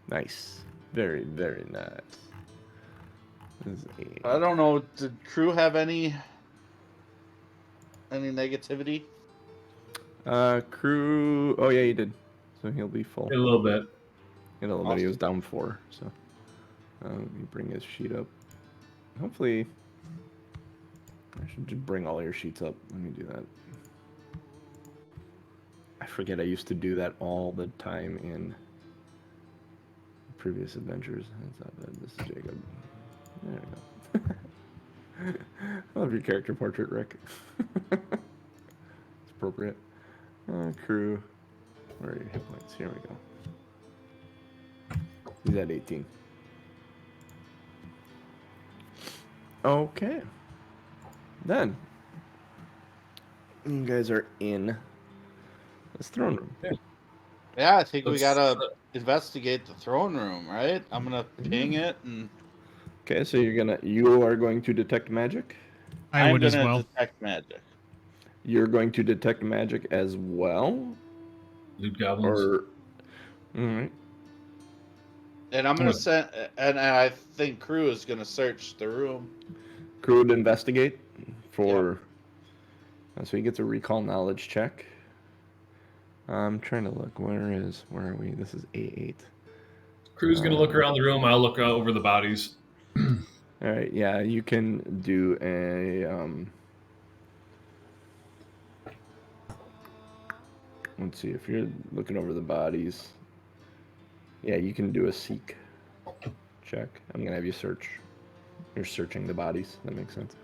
B: Nice. Very, very nice.
C: I don't know. Did Crew have any negativity?
B: Crew. Oh yeah, he did. So he'll be full.
D: A little bit.
B: Awesome. He was down 4. So let me bring his sheet up. Hopefully, I should just bring all your sheets up. Let me do that. I forget I used to do that all the time in previous adventures. That's not bad. This is Jacob. There we go. I love your character portrait, Rick. It's appropriate. Crew. Where are your hit points? Here we go. He's at 18. Okay. Then you guys are in this throne room.
C: Yeah, I think we
D: Let's-
C: gotta investigate the throne room, right? I'm gonna ping it, and
B: Okay, so you are going to detect magic.
A: I would as
C: gonna
A: well.
C: detect magic.
B: You're going to detect magic as well,
D: Loot goblins.
B: or all right.
C: And I'm gonna send, and I think Crew is gonna search the room.
B: Crew would investigate for. So he gets a recall knowledge check. I'm trying to look. Where are we? This is A8.
D: Crew's gonna look around the room. I'll look over the bodies.
B: All right, yeah, you can do a. Let's see if you're looking over the bodies. Yeah, you can do a seek check. I'm gonna have you search. You're searching the bodies. That makes sense.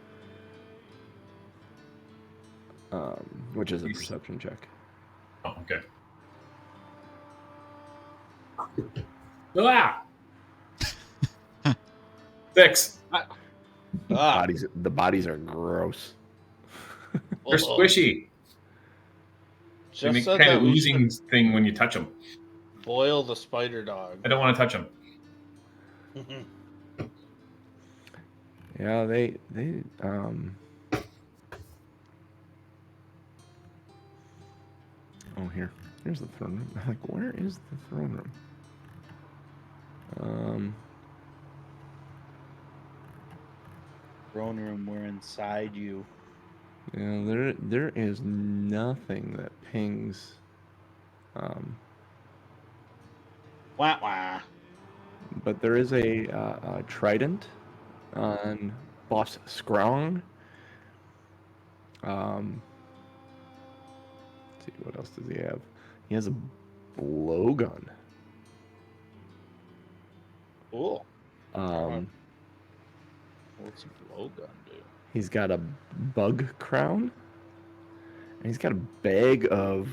B: Which is a perception check.
D: Oh, okay. Ah! 6.
B: The bodies are gross.
D: They're squishy. They
C: Just
D: make
C: said
D: kind
C: that
D: of
C: we
D: oozing
C: should
D: thing when you touch them.
C: boil the spider dog.
D: I don't want to touch them.
B: Yeah, they Oh, here's the throne room. I'm like, where is the throne room?
C: Throne room, we're inside you.
B: Yeah, there is nothing that pings.
C: Wah wah.
B: But there is a trident on Boss Scrown. Let's see, what else does he have? He has a blowgun.
C: Cool.
B: Um,
C: What's a blowgun do?
B: he's got a bug crown. And he's got a bag of,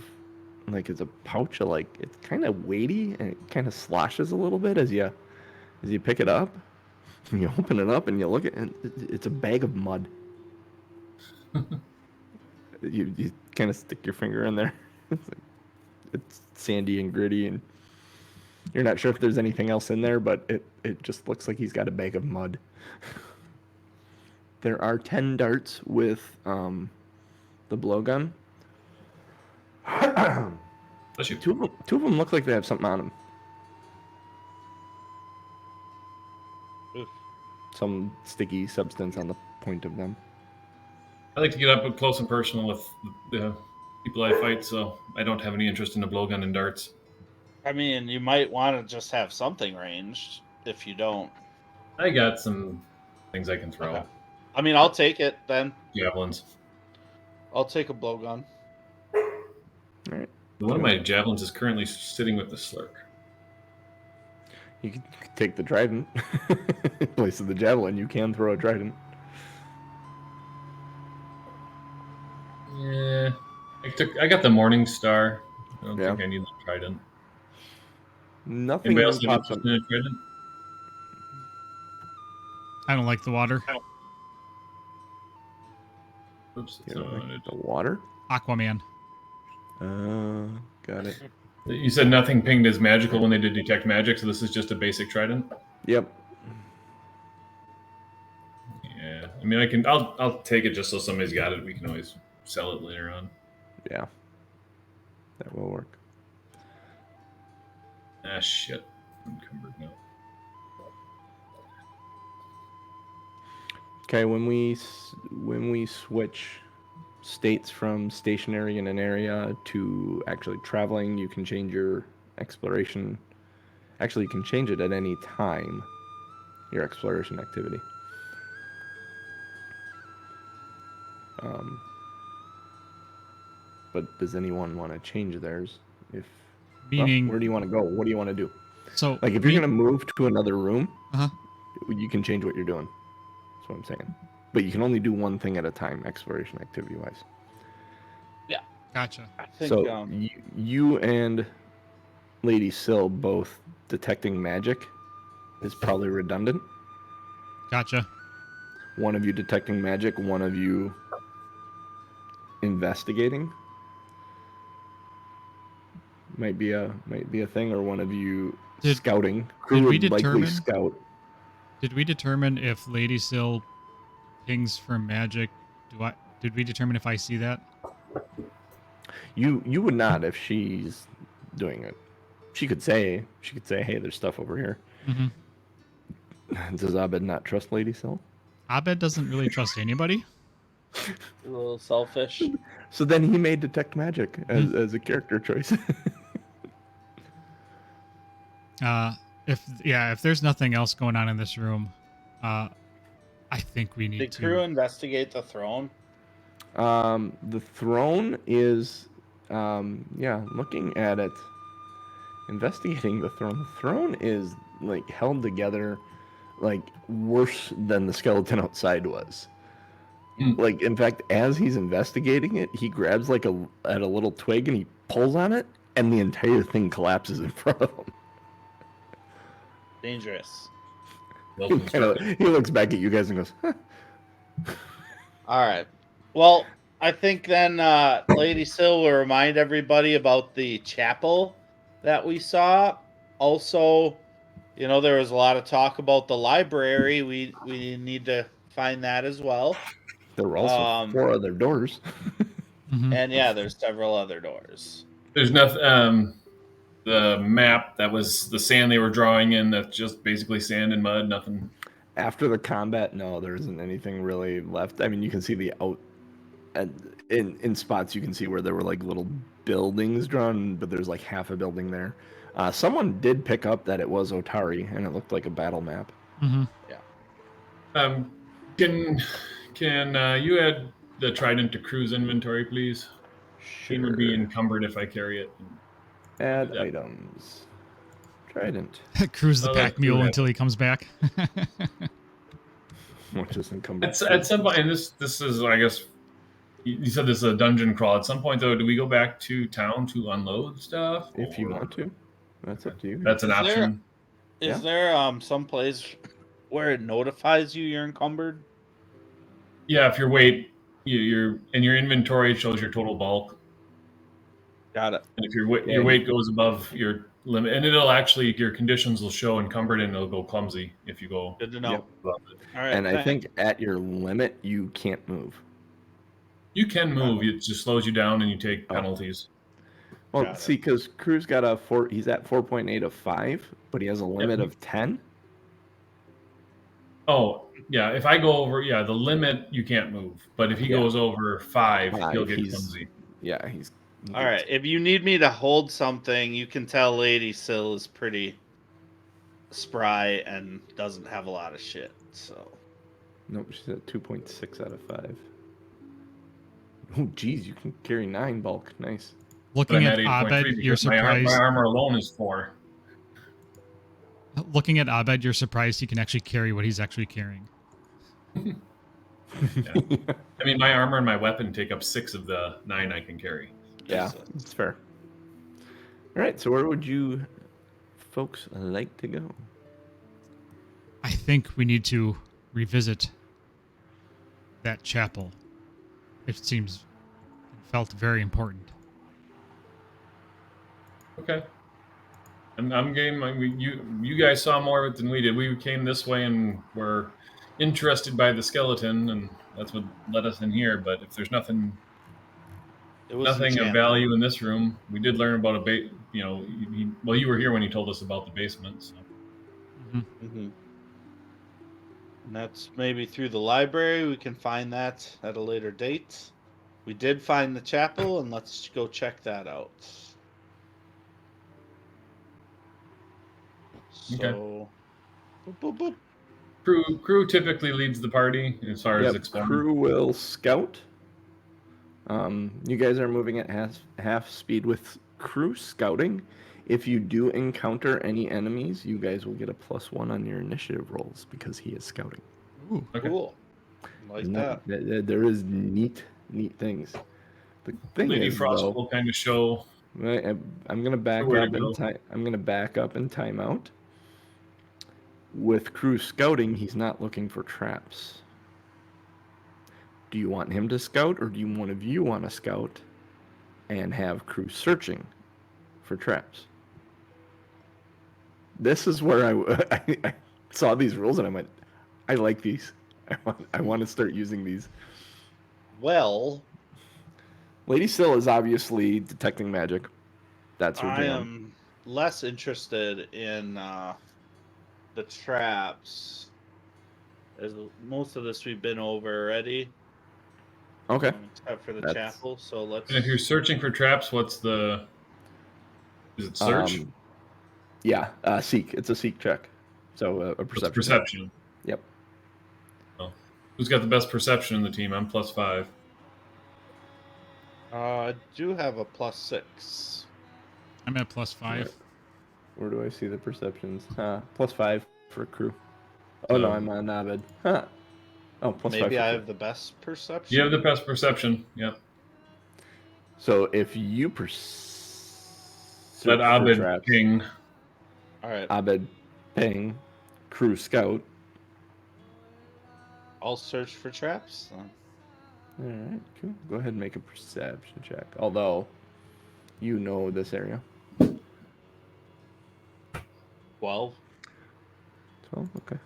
B: like, it's a pouch of, like, it's kind of weighty and it kind of sloshes a little bit as you pick it up. And you open it up and you look at it, and it's a bag of mud. you kind of stick your finger in there. It's sandy and gritty, and you're not sure if there's anything else in there, but it just looks like he's got a bag of mud. There are 10 darts with the blowgun.
D: Bless you.
B: Two of them look like they have something on them.
C: Oof.
B: Some sticky substance on the point of them.
D: I like to get up close and personal with the people I fight, so I don't have any interest in a blowgun and darts.
C: I mean, you might want to just have something ranged if you don't.
D: I got some things I can throw.
C: Okay. I mean, I'll take it then.
D: Javelins.
C: I'll take a blowgun.
B: All right.
D: One of my javelins is currently sitting with the slurk.
B: You can take the trident. In place of the javelin, you can throw a trident.
D: Yeah. I got the Morning Star. I don't
B: Yeah.
D: think I need the trident.
B: Nothing
D: Anybody else have
B: pops up.
D: interest in a trident?
A: I don't like the water.
D: Oops,
B: You
D: that's not
B: don't
D: what I
B: like
D: wanted.
B: the water?
A: Aquaman.
B: Got it.
D: You said nothing pinged as magical when they did detect magic, so this is just a basic trident?
B: Yep.
D: Yeah. I mean, I'll take it just so somebody's got it. We can always sell it later on.
B: Yeah. That will work.
D: Ah, shit. Encumbered now.
B: Okay, when we switch states from stationary in an area to actually traveling, you can change your exploration. Actually, you can change it at any time. Your exploration activity. But does anyone want to change theirs?
A: Meaning,
B: where do you want to go? What do you want to do?
A: so
B: Like, if you're gonna move to another room,
A: Uh-huh.
B: you can change what you're doing. That's what I'm saying. But you can only do one thing at a time, exploration activity wise.
A: Gotcha.
C: I think.
B: So you and Lady Syl both detecting magic is probably redundant.
A: Gotcha.
B: one of you detecting magic, one of you investigating. Might be a thing, or one of you scouting. Crew would likely scout.
A: Did we determine if Lady Syl pings for magic? Did we determine if I see that?
B: You would not if she's doing it. She could say, hey, there's stuff over here.
A: Mm-hmm.
B: Does Abed not trust Lady Syl?
A: Abed doesn't really trust anybody.
C: A little selfish.
B: So then he may detect magic as a character choice.
A: If there's nothing else going on in this room, I think we need to.
C: Did Crew investigate the throne?
B: The throne is, looking at it, investigating the throne. The throne is like held together, like worse than the skeleton outside was. Like, in fact, as he's investigating it, he grabs at a little twig and he pulls on it, and the entire thing collapses in front of him.
C: Dangerous.
B: He looks back at you guys and goes, huh.
C: All right. Well, I think then Lady Syl will remind everybody about the chapel that we saw. Also, there was a lot of talk about the library. We need to find that as well.
B: There were also 4 other doors.
C: And yeah, there's several other doors.
D: There's nothing. The map, that was the sand they were drawing in, that's just basically sand and mud, nothing.
B: After the combat, no, there isn't anything really left. I mean, you can see in spots you can see where there were like little buildings drawn, but there's like half a building there. Someone did pick up that it was Otari, and it looked like a battle map.
A: Mm-hmm.
C: Yeah.
D: Can you add the trident to Crew's inventory, please?
B: Sure.
D: It would be encumbered if I carry it.
B: Add items. Trident.
A: Crew's the pack mule until he comes back.
B: Which is encumbered.
D: At some point, and this is, I guess, you said this is a dungeon crawl. At some point, though, do we go back to town to unload stuff?
B: If you want to. That's up to you.
D: That's an option.
C: Is there some place where it notifies you're encumbered?
D: Yeah, if your weight, your in your inventory shows your total bulk.
C: Got it.
D: And if your weight goes above your limit, and your conditions will show encumbered, and it'll go clumsy if you go.
C: Good to know.
B: Yep.
C: All right.
B: And I think at your limit, you can't move.
D: You can move. It just slows you down, and you take penalties.
B: Well, see, because Crew's got he's at 4.8 of 5, but he has a limit of 10.
D: Oh, yeah. If I go over, the limit, you can't move. But if he goes over 5, he'll get clumsy.
B: Yeah, he's...
C: All right. If you need me to hold something, you can tell Lady Syl is pretty spry and doesn't have a lot of shit. So.
B: Nope, she's at 2.6 out of 5. Oh, geez, you can carry 9 bulk. Nice.
A: Looking at Abed, you're surprised.
D: My armor alone is 4.
A: Looking at Abed, you're surprised he can actually carry what he's actually carrying.
D: Yeah. I mean, my armor and my weapon take up 6 of the 9 I can carry.
B: Yeah, that's fair. All right, so where would you folks like to go?
A: I think we need to revisit that chapel. It felt very important.
D: Okay. I'm game. I mean, you guys saw more of it than we did. We came this way and were interested by the skeleton, and that's what led us in here. But if there's nothing of value in this room, we did learn about you were here when you told us about the basement. So.
C: Mm-hmm. And that's maybe through the library. We can find that at a later date. We did find the chapel, and let's go check that out. So, boop, boop, boop.
D: Crew typically leads the party as far as exploring.
B: Crew will scout. You guys are moving at half speed with Crew scouting. If you do encounter any enemies, you guys will get a +1 on your initiative rolls because he is scouting.
A: Ooh,
C: okay. Cool. Like that.
B: There is neat things. The thing
D: Lady
B: is,
D: Frost will kind of show.
B: I'm gonna back up and I'm gonna back up and time out. With Crew scouting, he's not looking for traps. Do you want him to scout, or do you one of you want to scout and have crew searching for traps? This is where I saw these rules and I went, I like these. I want to start using these.
C: Well,
B: Lady Syl is obviously detecting magic. That's her
C: I
B: jam.
C: am less interested in the traps. As most of this we've been over already,
B: Okay.
C: except for the
B: That's-
C: chapel. So let's.
D: And if you're searching for traps, what's the? Is it search?
B: Yeah, seek. It's a seek check. So a
D: What's
B: perception.
D: perception?
B: Yep.
D: Oh. Who's got the best perception in the team? I'm +5.
C: I do have a +6.
A: I'm at +5.
B: Where do I see the perceptions? +5 for crew. Oh no, I'm on Abed. Huh. Oh, +5
C: Maybe
B: for
C: I
B: crew.
C: have the best perception.
D: You have the best perception. Yep.
B: So if you
D: Let Abed
B: traps,
D: ping.
C: All right,
B: Abed ping, crew scout.
C: I'll search for traps.
B: All right, cool. Go ahead and make a perception check. Although, you know this area.
C: 12.
B: 12, okay.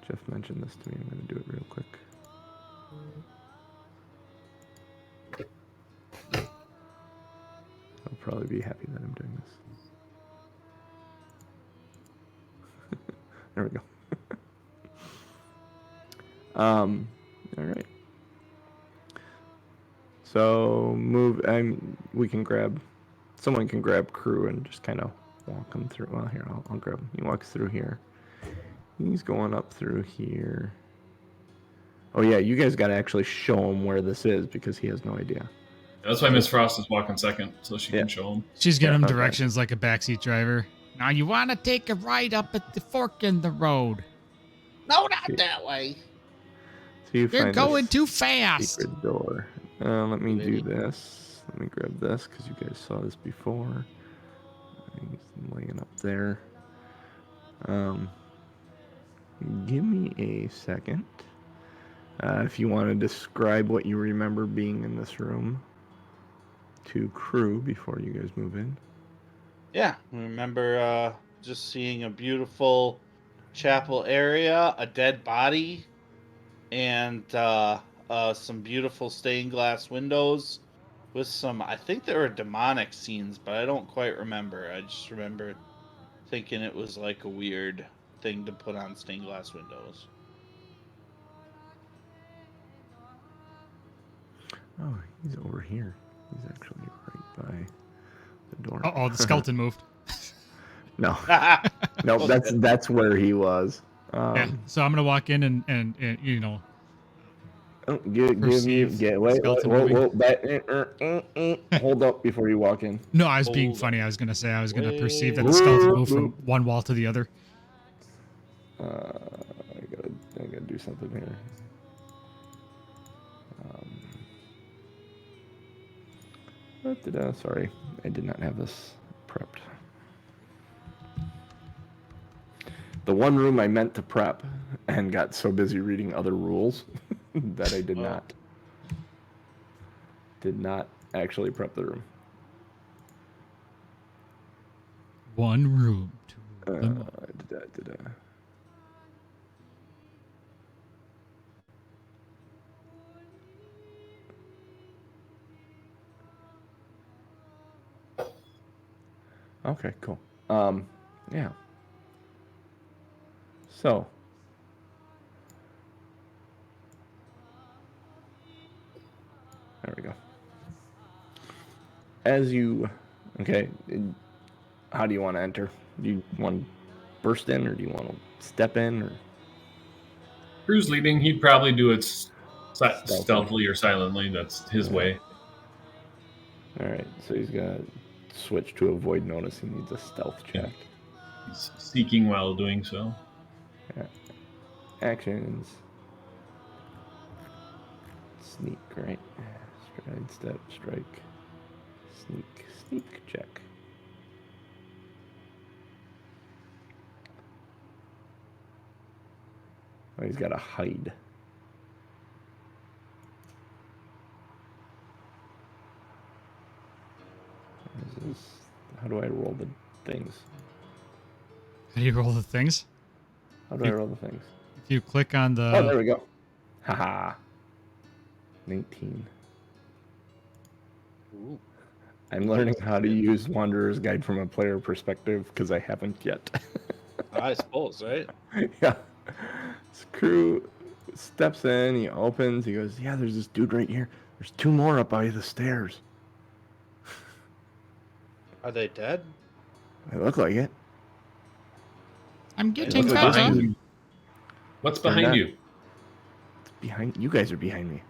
B: Jeff mentioned this to me. I'm going to do it real quick. I'll probably be happy that I'm doing this. There we go. All right. So we can grab. Someone can grab crew and just kind of walk him through. Well, here I'll grab him. He walks through here. He's going up through here. Oh yeah, you guys got to actually show him where this is because he has no idea.
D: That's why Miss Frost is walking second, so she can show him.
A: She's giving him
B: okay.
A: directions like a backseat driver. Now you want to take a right up at the fork in the road.
C: No, not that way.
B: So you
A: You're
B: find
A: going
B: this
A: too fast.
B: secret door. Let me do
C: Maybe.
B: this. Let me grab this because you guys saw this before. He's laying up there. Give me a second. If you want to describe what you remember being in this room to crew before you guys move in.
C: Yeah, I remember just seeing a beautiful chapel area, a dead body, and some beautiful stained glass windows with some. I think there were demonic scenes, but I don't quite remember. I just remember thinking it was like a weird thing to put on stained glass windows.
B: Oh, he's over here. He's actually right by the door.
A: Oh, the skeleton moved.
B: No, no, that's where he was.
A: Yeah, so I'm gonna walk in and you know.
B: Give me wait, hold up before you walk in.
A: No, I was being
C: Hold
A: funny. I was gonna say I was gonna perceive that the
B: Wait.
A: skeleton moved from one wall to the other.
B: I gotta do something here. Sorry, I did not have this prepped. The one room I meant to prep and got so busy reading other rules that I did not actually prep the room.
A: One room.
B: Okay, cool. Yeah. So. There we go. Okay, how do you want to enter? Do you want to burst in, or do you want to step in, or?
D: Crew's leading. He'd probably do it stealthily or silently. That's his way.
B: All right, so he's got to switch to avoid notice. He needs a stealth check.
D: He's seeking while doing so.
B: Yeah. Actions. Sneak, right? Stride, step, strike. Sneak check. Oh, he's got to hide. How do I roll the things?
A: How do you roll the things?
B: How do I roll the things?
A: If you click on the...
B: Oh, there we go. Haha. 19.
C: Ooh.
B: I'm learning how to use Wanderer's Guide from a player perspective because I haven't yet.
C: I suppose, right?
B: Yeah. This crew steps in, he opens, he goes, yeah, there's this dude right here. There's 2 more up by the stairs.
C: Are they dead?
B: They look like it.
A: I'm getting
C: What's
D: What's
A: better.
D: behind you? What's
B: They're
D: behind
B: not-
D: you?
B: Behind you guys are behind me.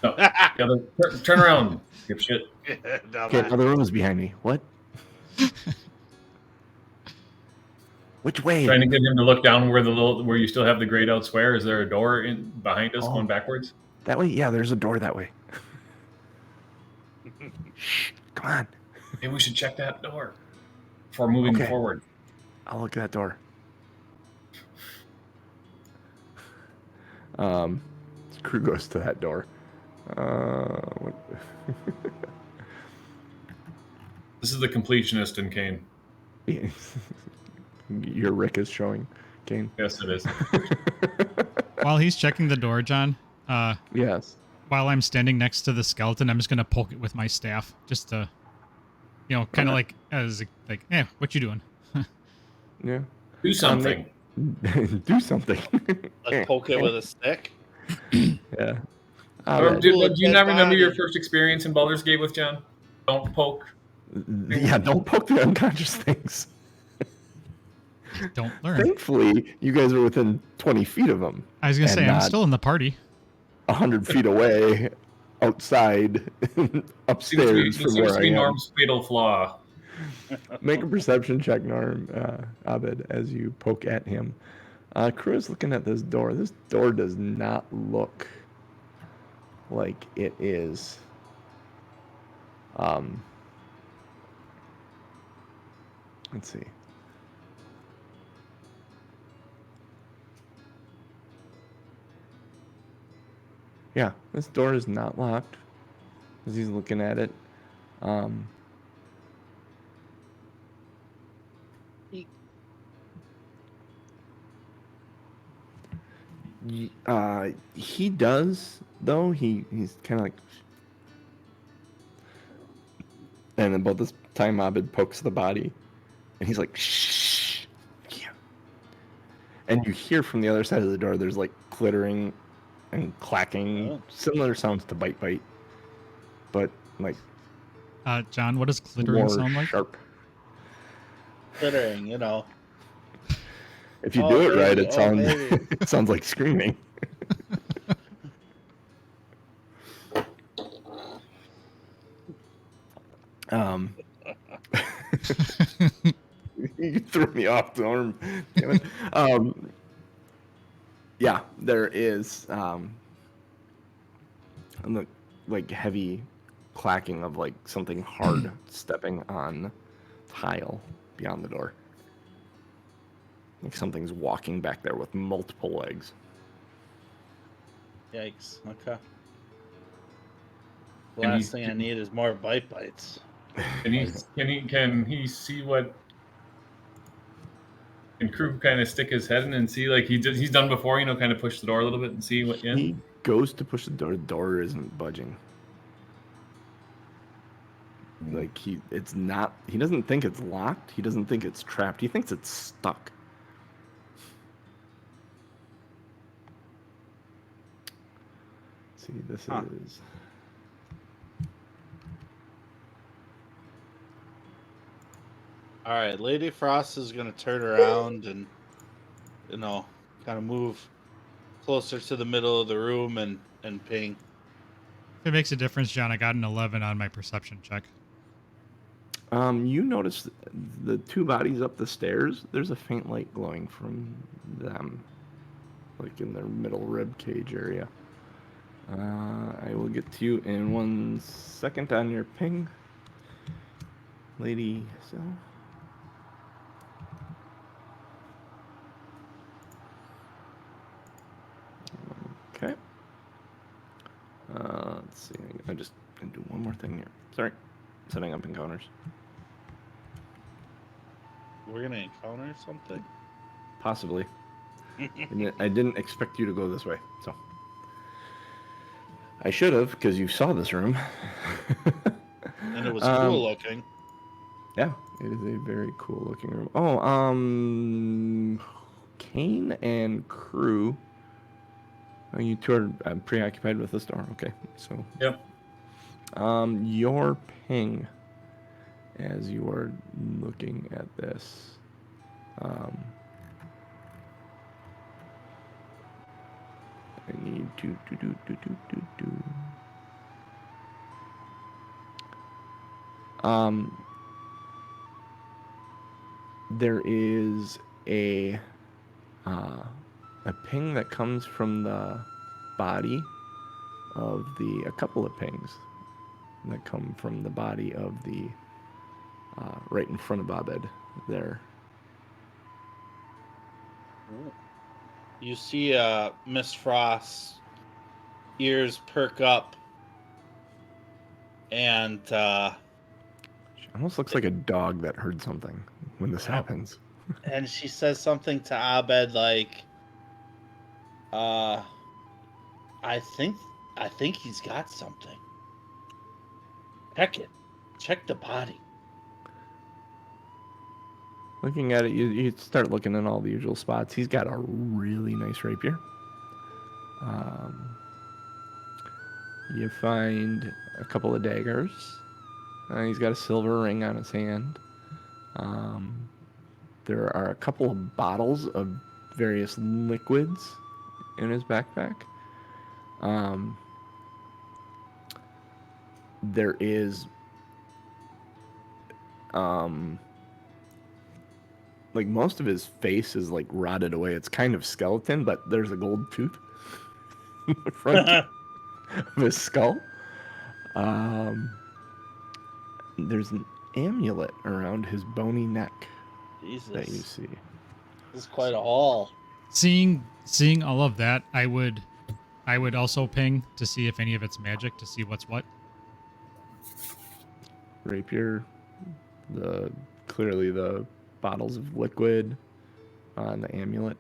D: No. The other, turn around, dipshit.
B: Okay, now the room is behind me. What? Which way?
D: Trying to get him to look down where you still have the grayed out square. Is there a door in behind us
B: Oh.
D: going backwards?
B: That way? Yeah, there's a door that way. Shh, come on.
D: Maybe we should check that door before moving
B: Okay.
D: forward.
B: I'll look at that door. This crew goes to that door. What?
D: This is the completionist in Kane.
B: Your Rick is showing, Kane.
D: Yes, it is.
A: While he's checking the door, John,
B: Yes.
A: while I'm standing next to the skeleton, I'm just going to poke it with my staff. Just to, kind of like, as like, what you doing?
B: Yeah.
D: Do something.
B: Do something.
C: Like poke it with a stick?
B: Yeah.
D: Do you
C: dead
D: not remember your
C: body.
D: first experience in Baldur's Gate with John? Don't poke.
B: Yeah, don't poke the unconscious things.
A: Don't learn.
B: Thankfully, you guys are within 20 feet of them.
A: I was going to
B: and
A: say, I'm
B: not
A: still in the party.
B: 100 feet away, outside, upstairs
D: Seems
B: from
D: to
B: where I
D: be
B: am.
D: Norm's fatal flaw.
B: Make a perception check, Norm, Abed, as you poke at him. Crew is looking at this door. This door does not look like it is. Let's see. Yeah, this door is not locked. As he's looking at it. He does, though. He's kind of like... And about this time, Abed pokes the body. And he's like, shh. Yeah. And you hear from the other side of the door, there's like clittering and clacking.
C: Oh.
B: Similar sounds to bite. But like
A: John, what does clittering
B: more
A: sound like?
B: sharp.
C: Clittering,
B: If you
C: Oh,
B: do it
C: baby,
B: right, it
C: oh,
B: sounds
C: baby.
B: it sounds like screaming. You threw me off, Norm. Damn it. Yeah, there is like heavy clacking of like something hard stepping on tile beyond the door. Like something's walking back there with multiple legs.
C: Yikes. Okay. The
D: Can
C: last
D: he-
C: thing I need is more bites.
D: Can he see what? Can Crew kind of stick his head in and see like he's done before? Kind of push the door a little bit and see what. Yeah.
B: He goes to push the door isn't budging. Like he doesn't think it's locked, he doesn't think it's trapped, he thinks it's stuck. See, this is
C: All right, Lady Frost is gonna turn around and, kind of move closer to the middle of the room and ping.
A: If it makes a difference, John, I got an 11 on my perception check.
B: You notice the 2 bodies up the stairs, there's a faint light glowing from them. Like in their middle rib cage area. I will get to you in 1 second on your ping. Lady, so. Okay. Let's see. I just gonna do one more thing here. Sorry. Setting up encounters.
C: we're gonna encounter something.
B: Possibly. And I didn't expect you to go this way, so I should have, because you saw this room.
C: And it was
B: Um,
C: cool looking.
B: Yeah, it is a very cool looking room. Oh, Kane and crew. Oh, you two are preoccupied with this door. Okay, so
D: Yep.
B: your ping as you are looking at this. I need to do. There is a ping that comes from the body of a couple of pings that come from the body of the right in front of Abed there.
C: You see Miss Frost's ears perk up, and
B: She almost looks like a dog that heard something when this happens.
C: she says something to Abed like, I think he's got something. Check it. Check the body.
B: Looking at it, you start looking in all the usual spots. He's got a really nice rapier. You find a couple of daggers. He's got a silver ring on his hand. There are a couple of bottles of various liquids in his backpack. There is like most of his face is like rotted away. It's kind of skeleton, but there's a gold tooth in the front of his skull. There's an amulet around his bony neck
C: Jesus.
B: that you see.
C: This is quite a haul.
A: Seeing all of that, I would also ping to see if any of it's magic, to see what's what.
B: Rapier, clearly the bottles of liquid on the amulet.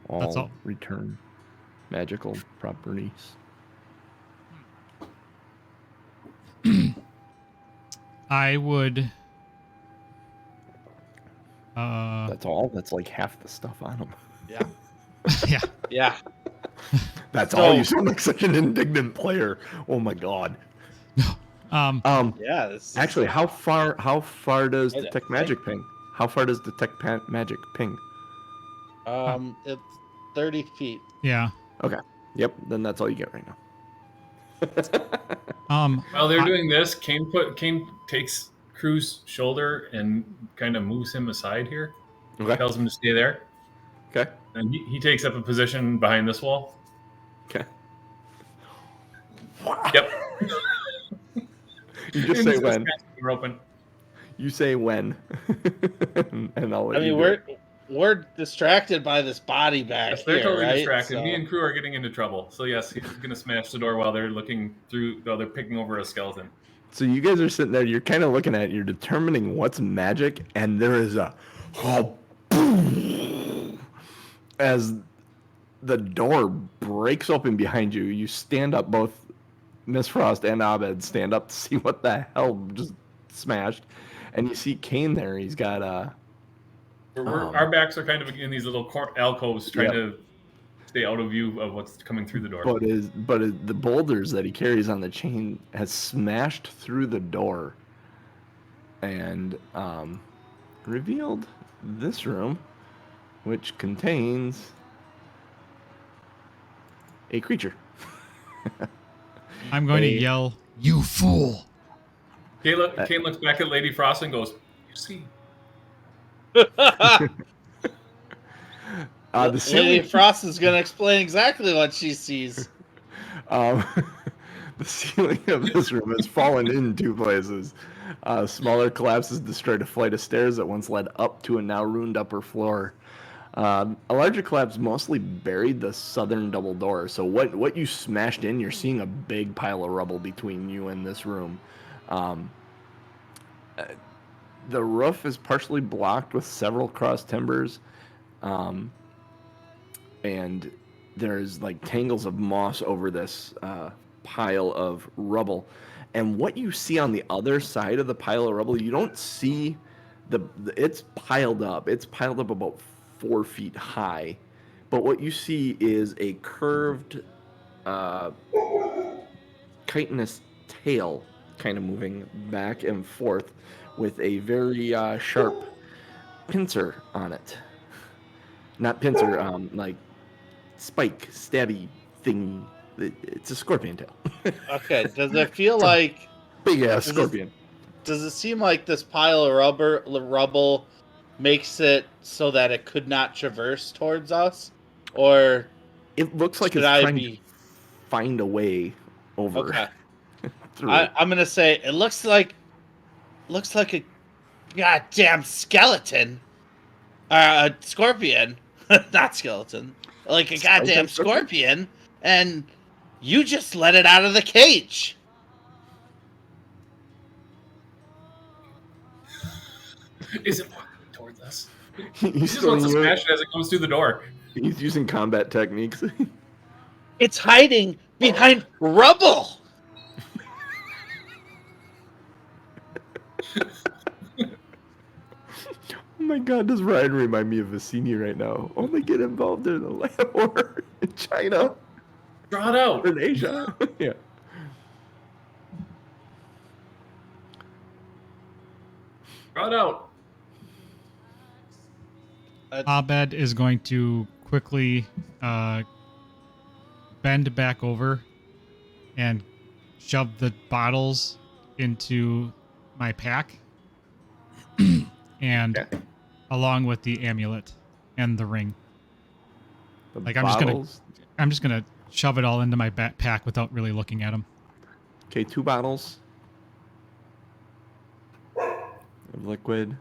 A: That's all.
B: Return magical properties.
A: I would.
B: That's all. That's like half the stuff on them.
C: Yeah.
A: Yeah.
C: Yeah.
B: That's
C: So-
B: all. You sound like such an indignant player. Oh my god.
C: Yeah. This is,
B: Actually, how far does
C: I-
B: detect magic ping? How far does detect magic ping?
C: it's 30 feet.
A: Yeah.
B: Okay. Yep. Then that's all you get right now.
D: While they're doing this, Kane takes Crew's shoulder and kind of moves him aside here.
B: Okay.
D: Tells him to stay there.
B: Okay.
D: And he takes up a position behind this wall.
B: Okay.
D: Yep.
B: You just say when.
D: We're open.
B: You say when. And I'll let
C: I
B: you
C: mean,
B: do it.
C: we're distracted by this body back
D: Yes, they're
C: here,
D: totally
C: right?
D: distracted.
C: So-
D: Me and Crew are getting into trouble. So yes, he's gonna smash the door while they're while they're picking over a skeleton.
B: So you guys are sitting there, you're kind of looking at it, you're determining what's magic, and there is a as the door breaks open behind you. You stand up, both Miss Frost and Abed stand up to see what the hell just smashed, and you see Kane there. He's got
D: Our backs are kind of in these little alcoves, trying
B: Yep.
D: to stay out of view of what's coming through the door.
B: but the boulders that he carries on the chain has smashed through the door and revealed this room, which contains a creature.
A: I'm going to
B: Hey.
A: yell, "You fool!"
D: Kane looks back at Lady Frost and goes, "You see."
B: The
C: Lady
B: ceiling,
C: Frost is going to explain exactly what she sees.
B: the ceiling of this room has fallen in two places. Smaller collapses destroyed a flight of stairs that once led up to a now ruined upper floor. A larger collapse mostly buried the southern double door. So what you smashed in, you're seeing a big pile of rubble between you and this room. The roof is partially blocked with several cross timbers, and there's like tangles of moss over this pile of rubble. And what you see on the other side of the pile of rubble, you don't see it's piled up. It's piled up about 4 feet high. But what you see is a curved chitinous tail kind of moving back and forth with a very sharp pincer on it. Not pincer, like spike, stabby thing. It's a scorpion tail.
C: Okay, does it feel like
B: Big ass
C: Does it-
B: scorpion.
C: does it seem like this pile of rubble makes it so that it could not traverse towards us, or
B: It looks like
C: should
B: it's
C: I
B: trying
C: be
B: to find a way over
C: okay?
B: through it.
C: I'm gonna say it looks like a goddamn skeleton, a scorpion, not skeleton, like a goddamn scorpion, and you just let it out of the cage.
D: Is it walking towards us?
B: He's
D: He just wants to smash it as it comes through the door.
B: He's using combat techniques.
C: It's hiding behind rubble.
B: Oh my god, does Ryan remind me of Vicini right now? Only get involved in the land war in China
D: Draw it out.
B: or in Asia. Yeah.
D: Draw it out.
A: Abed is going to quickly bend back over and shove the bottles into my pack, and
B: Okay.
A: along with the amulet and the ring.
B: The
A: Like,
B: bottles.
A: I'm just gonna shove it all into my pack without really looking at them.
B: Okay, 2 bottles of liquid,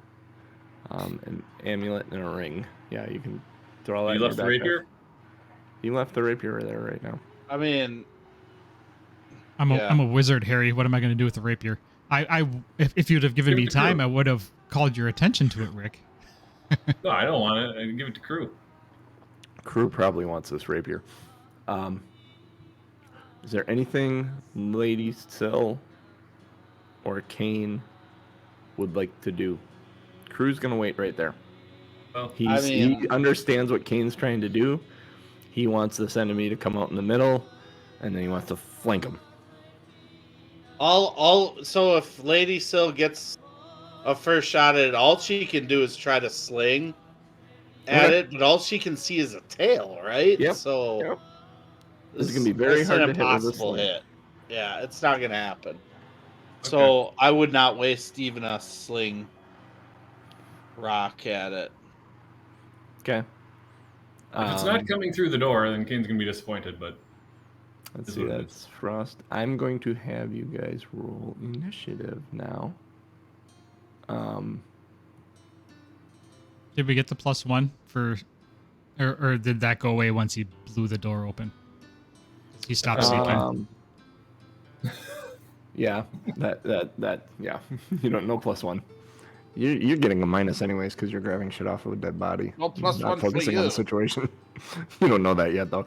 B: an amulet, and a ring. Yeah, you can throw all that
D: You
B: in your
D: left the
B: backpack.
D: rapier?
B: You left the rapier there right now.
C: I mean,
A: I'm
C: Yeah.
A: a wizard, Harry. What am I gonna do with the rapier? If you'd have given
D: Give it
A: me
D: to
A: time,
D: Crew.
A: I would have called your attention to it, Rick.
D: No, I don't want it. I give it to crew.
B: Crew probably wants this rapier. Is there anything Lady Sill or Kane would like to do? Crew's gonna wait right there.
D: Well,
B: He
C: mean-
B: understands what Kane's trying to do. He wants this enemy to come out in the middle, and then he wants to flank him.
C: so if Lady Sill gets a first shot at it, all she can do is try to sling at
B: Okay.
C: it, but all she can see is a tail, right?
B: Yep,
C: So
B: yep. This is gonna be very
C: that's
B: hard
C: an
B: to hit with a
C: impossible
B: sling.
C: hit. Yeah, it's not gonna happen. So I would not waste even a sling rock at it.
B: Okay.
D: if it's not coming through the door, then Kane's gonna be disappointed. But
B: Let's
D: is
B: see,
D: what it
B: that's Frost. I'm going to have you guys roll initiative now.
A: Did we get the +1 for, or did that go away once he blew the door open? He stopped sleeping.
B: Yeah, that yeah. You don't know +1. You're getting a minus anyways because you're grabbing shit off of a dead body.
C: No, plus
B: Not
C: one for
B: focusing on
C: you.
B: the situation. You don't know that yet though.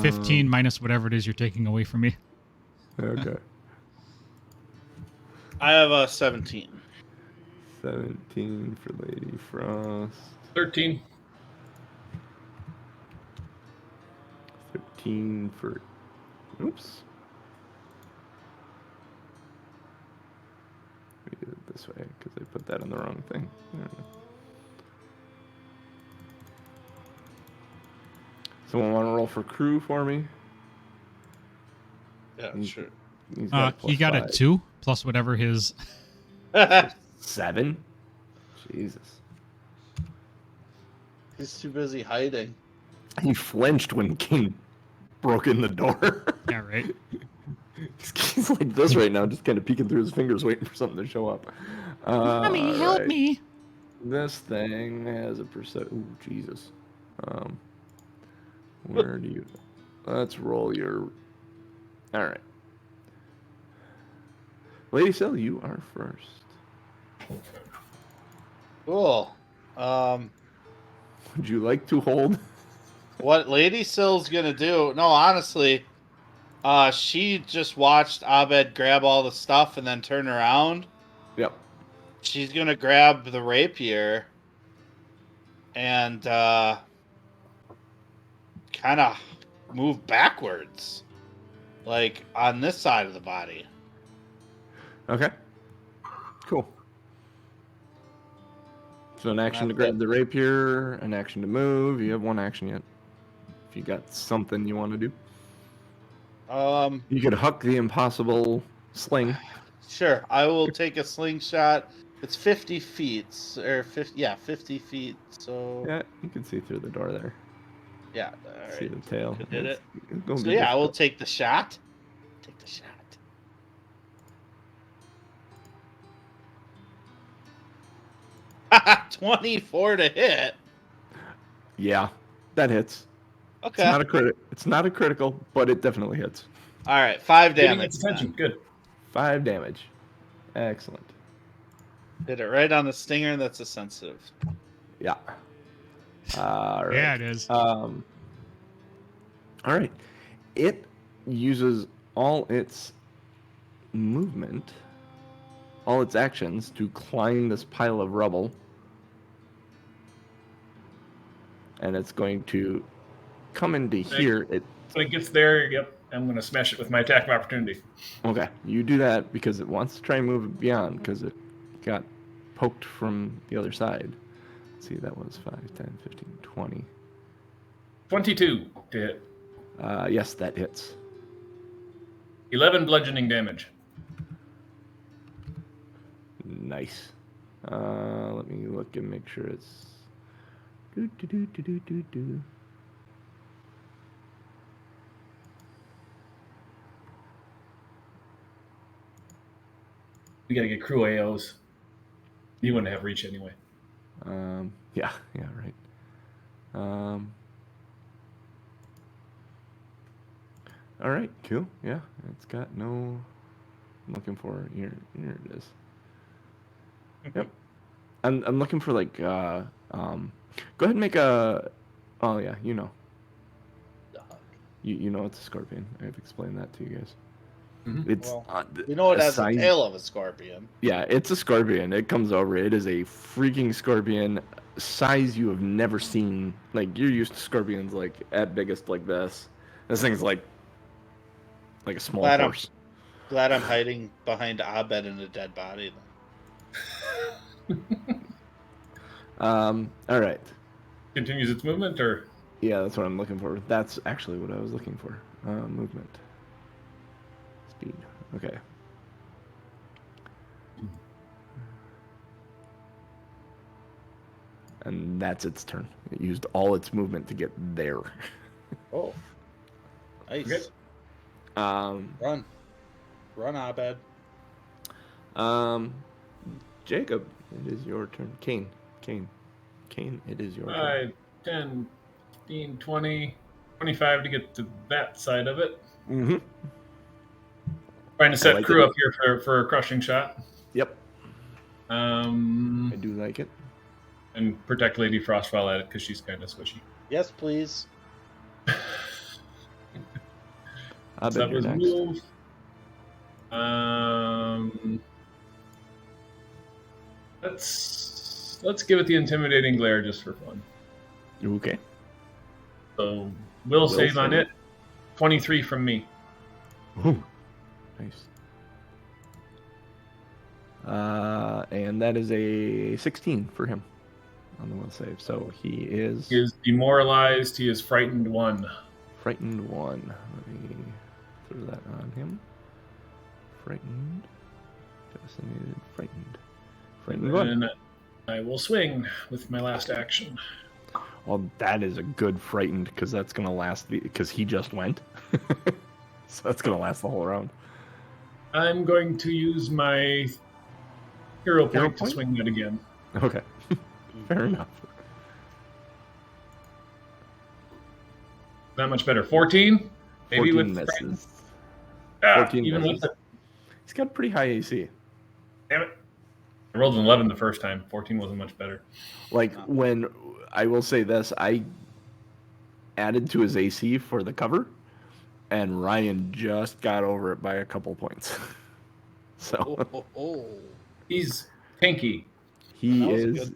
A: 15 minus whatever it is you're taking away from me.
B: Okay.
C: I have a 17.
B: 17 for Lady Frost.
D: 13.
B: 13 for. Oops. Let me do it this way because I put that on the wrong thing. There we go. Someone want to roll for crew for me?
C: Yeah, sure.
B: He's
A: He got a
B: +5.
A: 2 plus whatever his.
B: 7? Jesus.
C: He's too busy hiding.
B: He flinched when King broke in the door.
A: Yeah, right.
B: He's like this right now, just kind of peeking through his fingers, waiting for something to show up.
A: Mommy, help
B: alright.
A: me.
B: This thing has a percent. Ooh, Jesus. Where do you? Let's roll your. All right. Lady Sill, you are first.
C: Cool.
B: Would you like to hold?
C: What Lady Sill's gonna do? No, honestly, she just watched Abed grab all the stuff and then turn around.
B: Yep.
C: She's gonna grab the rapier and kind of move backwards, like on this side of the body.
B: Okay. Cool. So an action to
C: That's
B: grab
C: it.
B: the rapier, an action to move. You have one action yet. If you got something you want to do, you could huck the impossible sling.
C: Sure. I will take a slingshot. It's 50 feet, or 50. Yeah, 50 feet. So
B: Yeah, you can see through the door there.
C: yeah. All
B: See
C: right.
B: the tail.
C: Did
B: It's
C: it.
B: gonna
C: So
B: be
C: yeah, I will
B: difficult.
C: take the shot. Take the shot. 24 to hit.
B: Yeah, that hits. It's
C: Okay.
B: not a crit. It's not a critical, but it definitely hits.
C: All right. 5
D: Getting
C: damage.
D: its attention.
C: Then.
D: Good.
B: 5 damage. Excellent.
C: Hit it right on the stinger. That's a sensitive.
B: Yeah. All right.
A: Yeah, it is.
B: All right. It uses all its movement, all its actions to climb this pile of rubble. And it's going to come into here.
D: When it gets there, yep, I'm going to smash it with my attack of opportunity.
B: Okay, you do that because it wants to try and move it beyond because it got poked from the other side. Let's see, that was 5, 10, 15, 20.
D: 22 to hit.
B: Yes, that hits.
D: 11 bludgeoning damage.
B: Nice. Let me look and make sure it's... Do.
D: We got to get crew AOs. You wouldn't have reach anyway.
B: Yeah, right. All right, cool. Yeah, it's got no... I'm looking for... Here it is. Yep. I'm looking for, like, go ahead and make a... Oh, yeah, you know. You know it's a scorpion. I've explained that to you guys.
D: Mm-hmm.
B: It's
C: You know it
B: a
C: has
B: size-
C: the tail of a scorpion.
B: Yeah, it's a scorpion. It comes over. It is a freaking scorpion, size you have never seen. Like, you're used to scorpions, like, at biggest like this. This thing's like a small horse.
C: Glad I'm hiding behind Abed in a dead body.
B: All right.
D: Continues its movement, or?
B: Yeah, that's what I'm looking for. That's actually what I was looking for. Movement. Speed. Okay. And that's its turn. It used all its movement to get there.
C: Oh. Nice.
D: Okay.
C: Run, Abed.
B: Jacob, it is your turn. Kane, it is your turn.
D: 5, 10, 15, 20, 25 to get to that side of it.
B: Mm-hmm.
D: Trying to set
B: like
D: crew
B: it.
D: up here for a crushing shot.
B: Yep, I
D: I
B: do like it.
D: and protect Lady Frost while at it because she's kind of squishy.
C: Yes, please.
B: I
D: So
B: bet
D: that
B: you're
D: was
B: next.
D: move. Let's give it the intimidating glare just for fun.
B: Okay.
D: So will save on
B: save.
D: it. 23 from me.
B: Ooh, nice. And that is a 16 for him on the will save. So he is
D: He is demoralized. He is frightened 1.
B: frightened 1. Let me throw that on him. Frightened. Fascinated. Frightened. Frightened 1.
D: And I will swing with my last action.
B: Well, that is a good frightened because that's gonna last because he just went. So that's gonna last the whole round.
D: I'm going to use my hero point to
B: point?
D: swing that again.
B: Okay. Fair enough.
D: Not much better. 14? Maybe
B: 14
D: with
B: misses.
D: Ah,
B: 14
D: even
B: misses.
D: with it.
B: He's got pretty high AC.
D: Damn it. I rolled an 11 the first time. 14 wasn't much better.
B: Like, when, I will say this, I added to his AC for the cover, and Ryan just got over it by a couple points. So,
D: He's pinky.
B: he
E: That was a
B: is,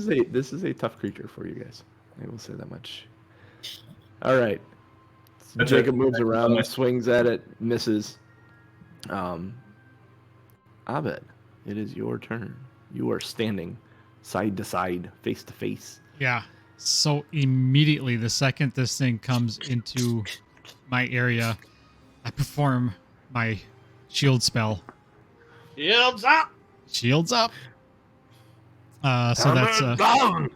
E: good
B: this is a tough creature for you guys. I will say that much. All right.
D: That's
B: Jacob
D: it.
B: moves around,
D: That's-
B: swings at it, misses. Abed, it is your turn. You are standing side to side, face to face.
A: Yeah. So immediately, the second this thing comes into my area, I perform my shield spell.
E: Shields up!
A: Shields up. So that's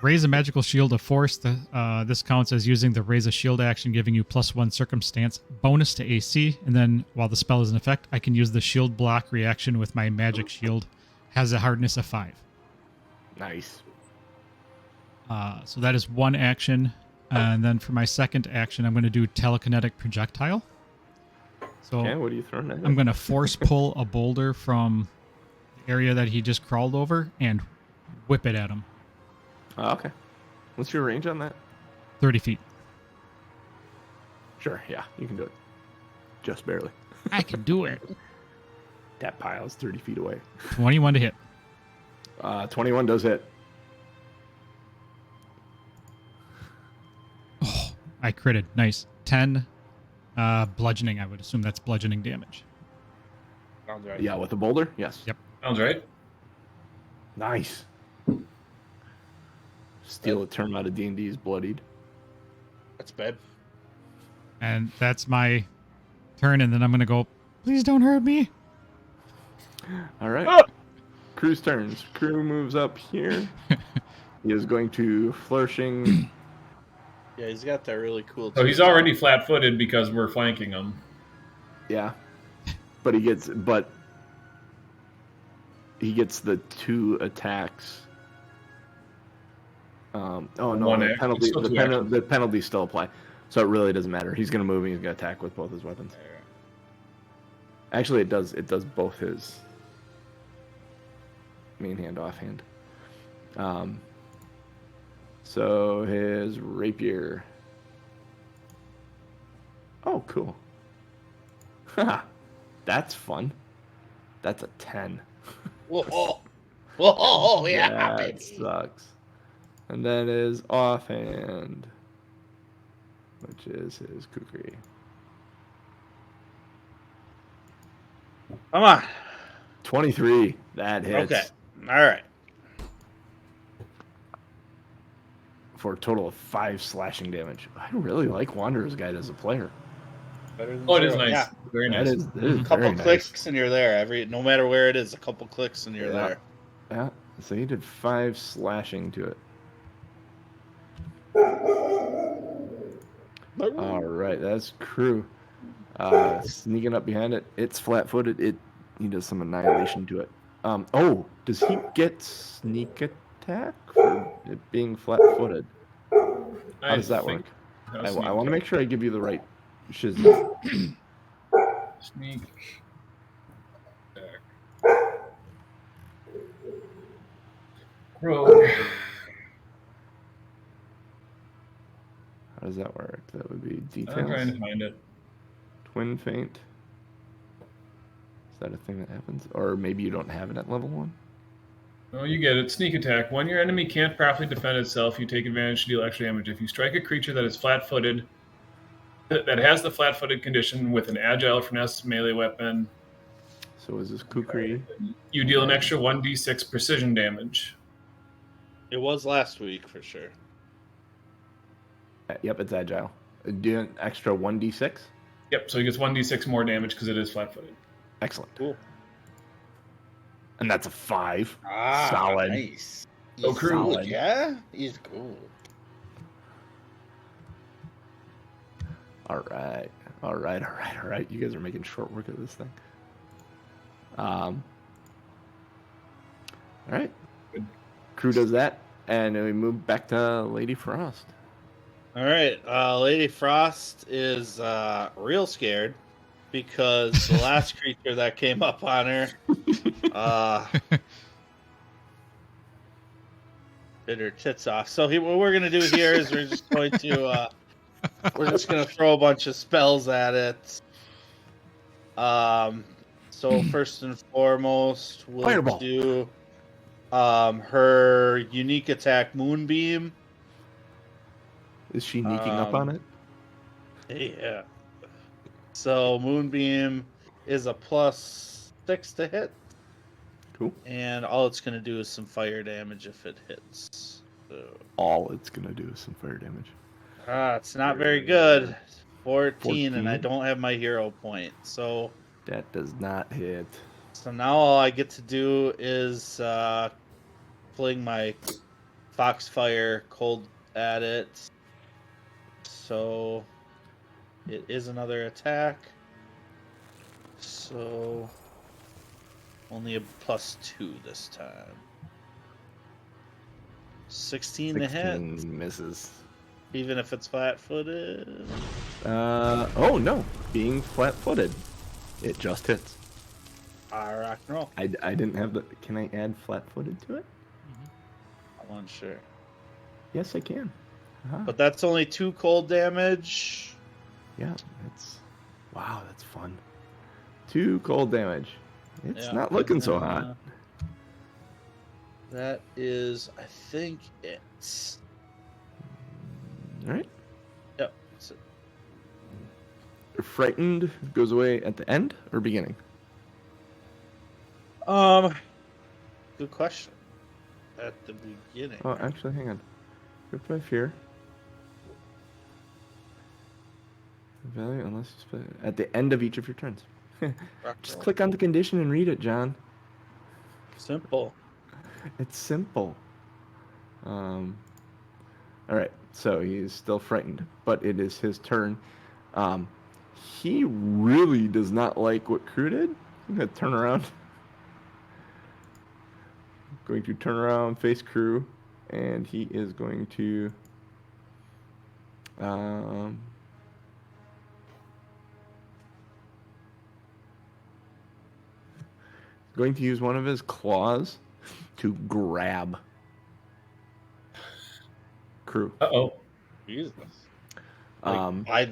A: raise a magical shield of force. This counts as using the raise a shield action, giving you +1 circumstance bonus to AC. And then while the spell is in effect, I can use the shield block reaction with my magic shield. Has a hardness of 5.
B: Nice.
A: So that is one action. And then for my second action, I'm going to do telekinetic projectile. So
B: Okay, what are you throwing at?
A: I'm going to force pull a boulder from the area that he just crawled over and whip it at him.
B: Oh, okay. What's your range on that?
A: 30 feet.
B: Sure, yeah, you can do it. Just barely.
A: I can do it.
B: That pile is 30 feet away.
A: 21 to hit.
B: 21 does hit.
A: Oh, I critted. Nice. 10 bludgeoning. I would assume that's bludgeoning damage.
E: Sounds right.
B: Yeah, with the boulder? Yes.
A: Yep.
D: Sounds right.
B: Nice. Steal a term out of D&D is bloodied.
E: That's bad.
A: And that's my turn. And then I'm going to go, please don't hurt me.
B: All right.
E: Ah!
B: Crew's turns. Crew moves up here. He is going to flourishing.
E: Yeah, he's got that really cool.
D: So he's already flat-footed because we're flanking him.
B: Yeah. But he gets the 2 attacks. Oh no,
D: One
B: the
D: action.
B: penalty
D: Still two actions.
B: the penalties still apply. So it really doesn't matter. He's gonna move and he's gonna attack with both his weapons. Actually it does both his main hand, offhand. So his rapier. Oh, cool. That's fun. That's a 10.
E: Whoa, whoa, yeah,
B: That
E: baby.
B: sucks. And then his offhand, which is his kukri.
E: Come on.
B: 23. That hits.
E: Okay. All right.
B: For a total of 5 slashing damage. I really like Wanderer's Guide as a player.
E: Better than
D: Oh, it is
E: zero.
D: nice.
E: Yeah.
D: Very
B: That
D: nice.
B: is, that is
E: Couple
B: very
E: clicks and you're there. No matter where it is, a couple clicks and you're
B: Yeah.
E: there.
B: Nice. Yeah. So he did 5 slashing to it. All right, that's Crew. Sneaking up behind it. It's flat-footed. He does some annihilation to it. Does he get sneak attack for it being flat-footed? How does that work? I want to make sure I give you the right shiz.
D: Sneak. Rogue.
B: How does that work? That would be
D: I'm trying
B: details.
D: to find it.
B: Twin feint. Is that a thing that happens? Or maybe you don't have it at level 1?
D: Oh, you get it. Sneak attack. When your enemy can't properly defend itself, you take advantage to deal extra damage. If you strike a creature that is flat-footed, that has the flat-footed condition with an agile finesse melee weapon,
B: So is this kukri?
D: you deal an extra 1d6 precision damage.
E: It was last week for sure.
B: Yep, it's agile. Do an extra 1d6?
D: Yep, so he gets 1d6 more damage because it is flat-footed.
B: Excellent.
E: Cool.
B: And that's a 5.
E: Ah,
B: Solid.
E: Nice.
D: Oh,
E: He's
D: Crew.
E: good, yeah? He's cool.
B: All right. You guys are making short work of this thing. All right.
D: Good.
B: Crew does that, and then we move back to Lady Frost.
E: All right. Lady Frost is real scared
C: because the last creature that came up on her bit her tits off. So what we're gonna do here is we're just going to throw a bunch of spells at it. So first and foremost, we'll
B: Fireball.
C: do her unique attack, Moonbeam.
B: Is she sneaking up on it?
C: Yeah. So Moonbeam is a +6 to hit,
B: Cool.
C: and all it's gonna do is some fire damage if it hits. So,
B: All it's gonna do is some fire damage.
C: it's not very good. 14, and I
B: 14?
C: don't have my hero point. So
B: That does not hit.
C: now all I get to do is fling my Foxfire cold at it. So it is another attack. So only a +2 this time. 16 to hit,
B: 16 misses.
C: even if it's flat-footed.
B: Oh no, being flat-footed, it just hits.
C: Rock and roll.
B: I didn't have the. Can I add flat-footed to it?
C: I'm unsure.
B: Yes, I can.
C: But that's only 2 cold damage.
B: Yeah, that's. Wow, that's fun. 2 cold damage. It's
C: Yeah,
B: not looking so
C: and,
B: hot.
C: That is, I think it's.
B: All right.
C: Yep. That's it.
B: Frightened goes away at the end or beginning?
C: Good question. At the beginning.
B: Oh, actually, hang on. Gripped by fear. Value unless you spend at the end of each of your turns.
C: Rock
B: Just
C: roll.
B: click on the condition and read it, John.
C: Simple.
B: It's simple. All right, so he's still frightened, but it is his turn. He really does not like what Crew did. I'm gonna turn around. Going to turn around, face Crew, and he is going to. Going to use one of his claws to grab Crew.
D: Uh-oh.
C: Jesus.
B: Um,
C: By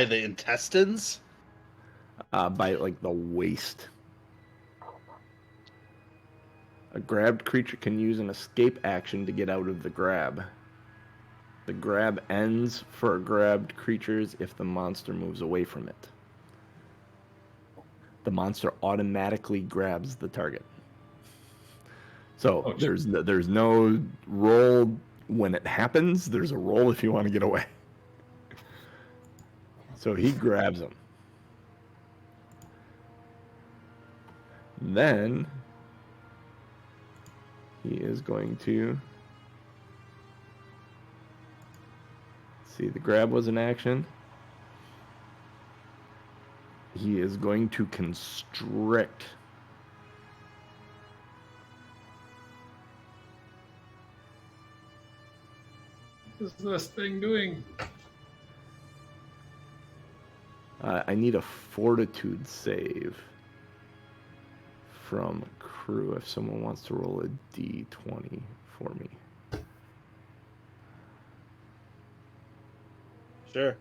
C: the intestines?
B: by like the waist. A grabbed creature can use an escape action to get out of the grab. The grab ends for grabbed creatures if the monster moves away from it. The monster automatically grabs the target. So there's no roll when it happens. There's a roll if you want to get away. So he grabs him. Then he is going to see the grab was an action. He is going to constrict.
D: What is this thing doing?
B: I need a fortitude save from Crew if someone wants to roll a d20 for me.
C: Sure.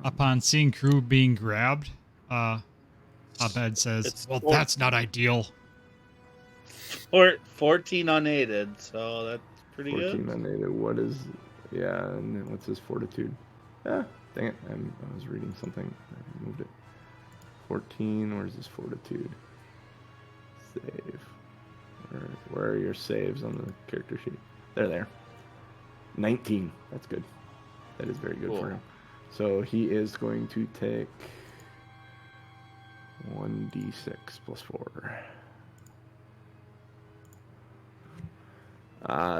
A: Upon seeing Crew being grabbed, Abed says,
C: It's
A: "Well,
C: four-
A: that's not ideal."
C: 14 unaided, so that's pretty
B: 14
C: good.
B: unaided. What is... Yeah, and then what's his fortitude? Ah, dang it. I was reading something. I moved it. 14, where's his fortitude? Save. Where are your saves on the character sheet? They're there. 19. That's good. That is very good
C: Cool.
B: for him. So he is going to take 1d6 plus 4.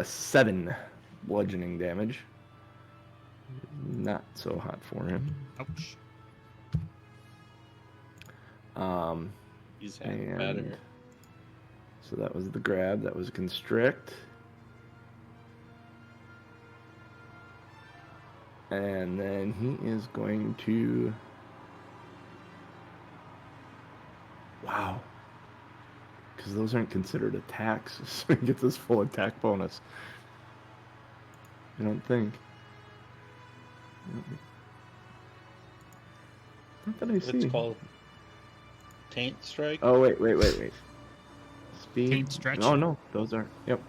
B: 7 bludgeoning damage. Not so hot for him.
A: Ouch.
C: He's having
B: And
C: better.
B: so that was the grab. That was a constrict. And then he is going to because those aren't considered attacks. So he gets his full attack bonus. I don't think. What did I see?
E: It's called Taint Strike.
B: Oh, wait. Speed.
A: Taint stretch.
B: Oh, no. Those are... Yep.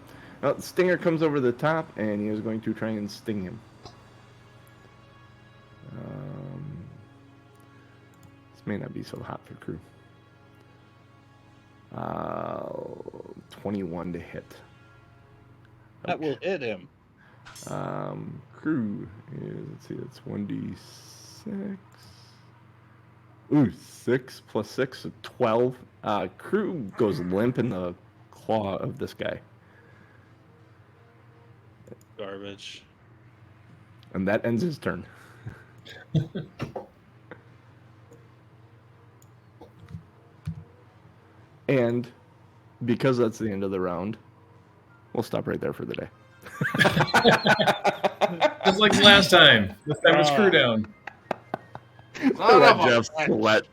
B: Well, the Stinger comes over the top, and he is going to try and sting him. This may not be so hot for Crew. 21 to hit.
E: That will hit him.
B: Crew is, let's see, that's 1d6. Ooh, 6 plus 6, so 12. Crew goes limp in the claw of this guy.
E: Garbage.
B: And that ends his turn. And because that's the end of the round, we'll stop right there for the day.
D: Just like last time. This time it's Crew down.
B: Let Jeff sweat.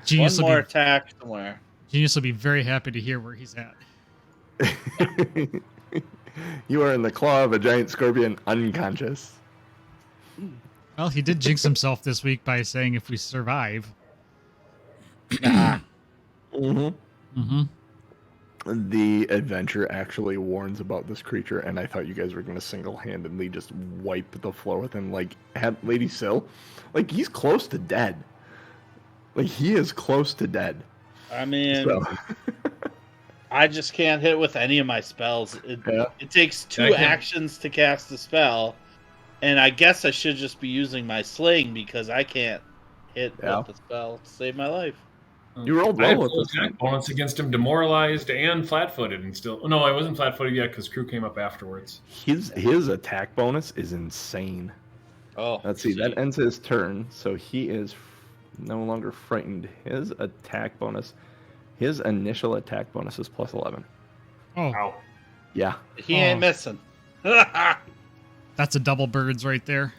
A: Genius
E: One
A: will
E: more
A: be
E: attack somewhere.
A: Genius will be very happy to hear where he's at.
B: You are in the claw of a giant scorpion, unconscious.
A: Well, he did jinx himself this week by saying if we survive.
B: Mm-hmm.
A: Mm-hmm.
B: The adventure actually warns about this creature, and I thought you guys were going to single-handedly just wipe the floor with him. Like, had Lady Syl, like, he's close to dead. Like, he is close to dead.
E: I mean,
B: So.
E: I just can't hit with any of my spells. It takes two actions to cast a spell, and I guess I should just be using my sling because I can't hit with the spell to save my life.
B: You rolled
D: I had
B: well
D: full
B: with this
D: attack
B: one.
D: bonus against him, demoralized and flat-footed, and still. Oh, no, I wasn't flat-footed yet because Crew came up afterwards.
B: His attack bonus is insane.
E: Oh,
B: Let's see, that ends his turn, so he is no longer frightened. His attack bonus, his initial attack bonus is plus 11.
A: Oh,
D: Ow.
B: Yeah,
E: he ain't missing.
A: that's a double birds right there.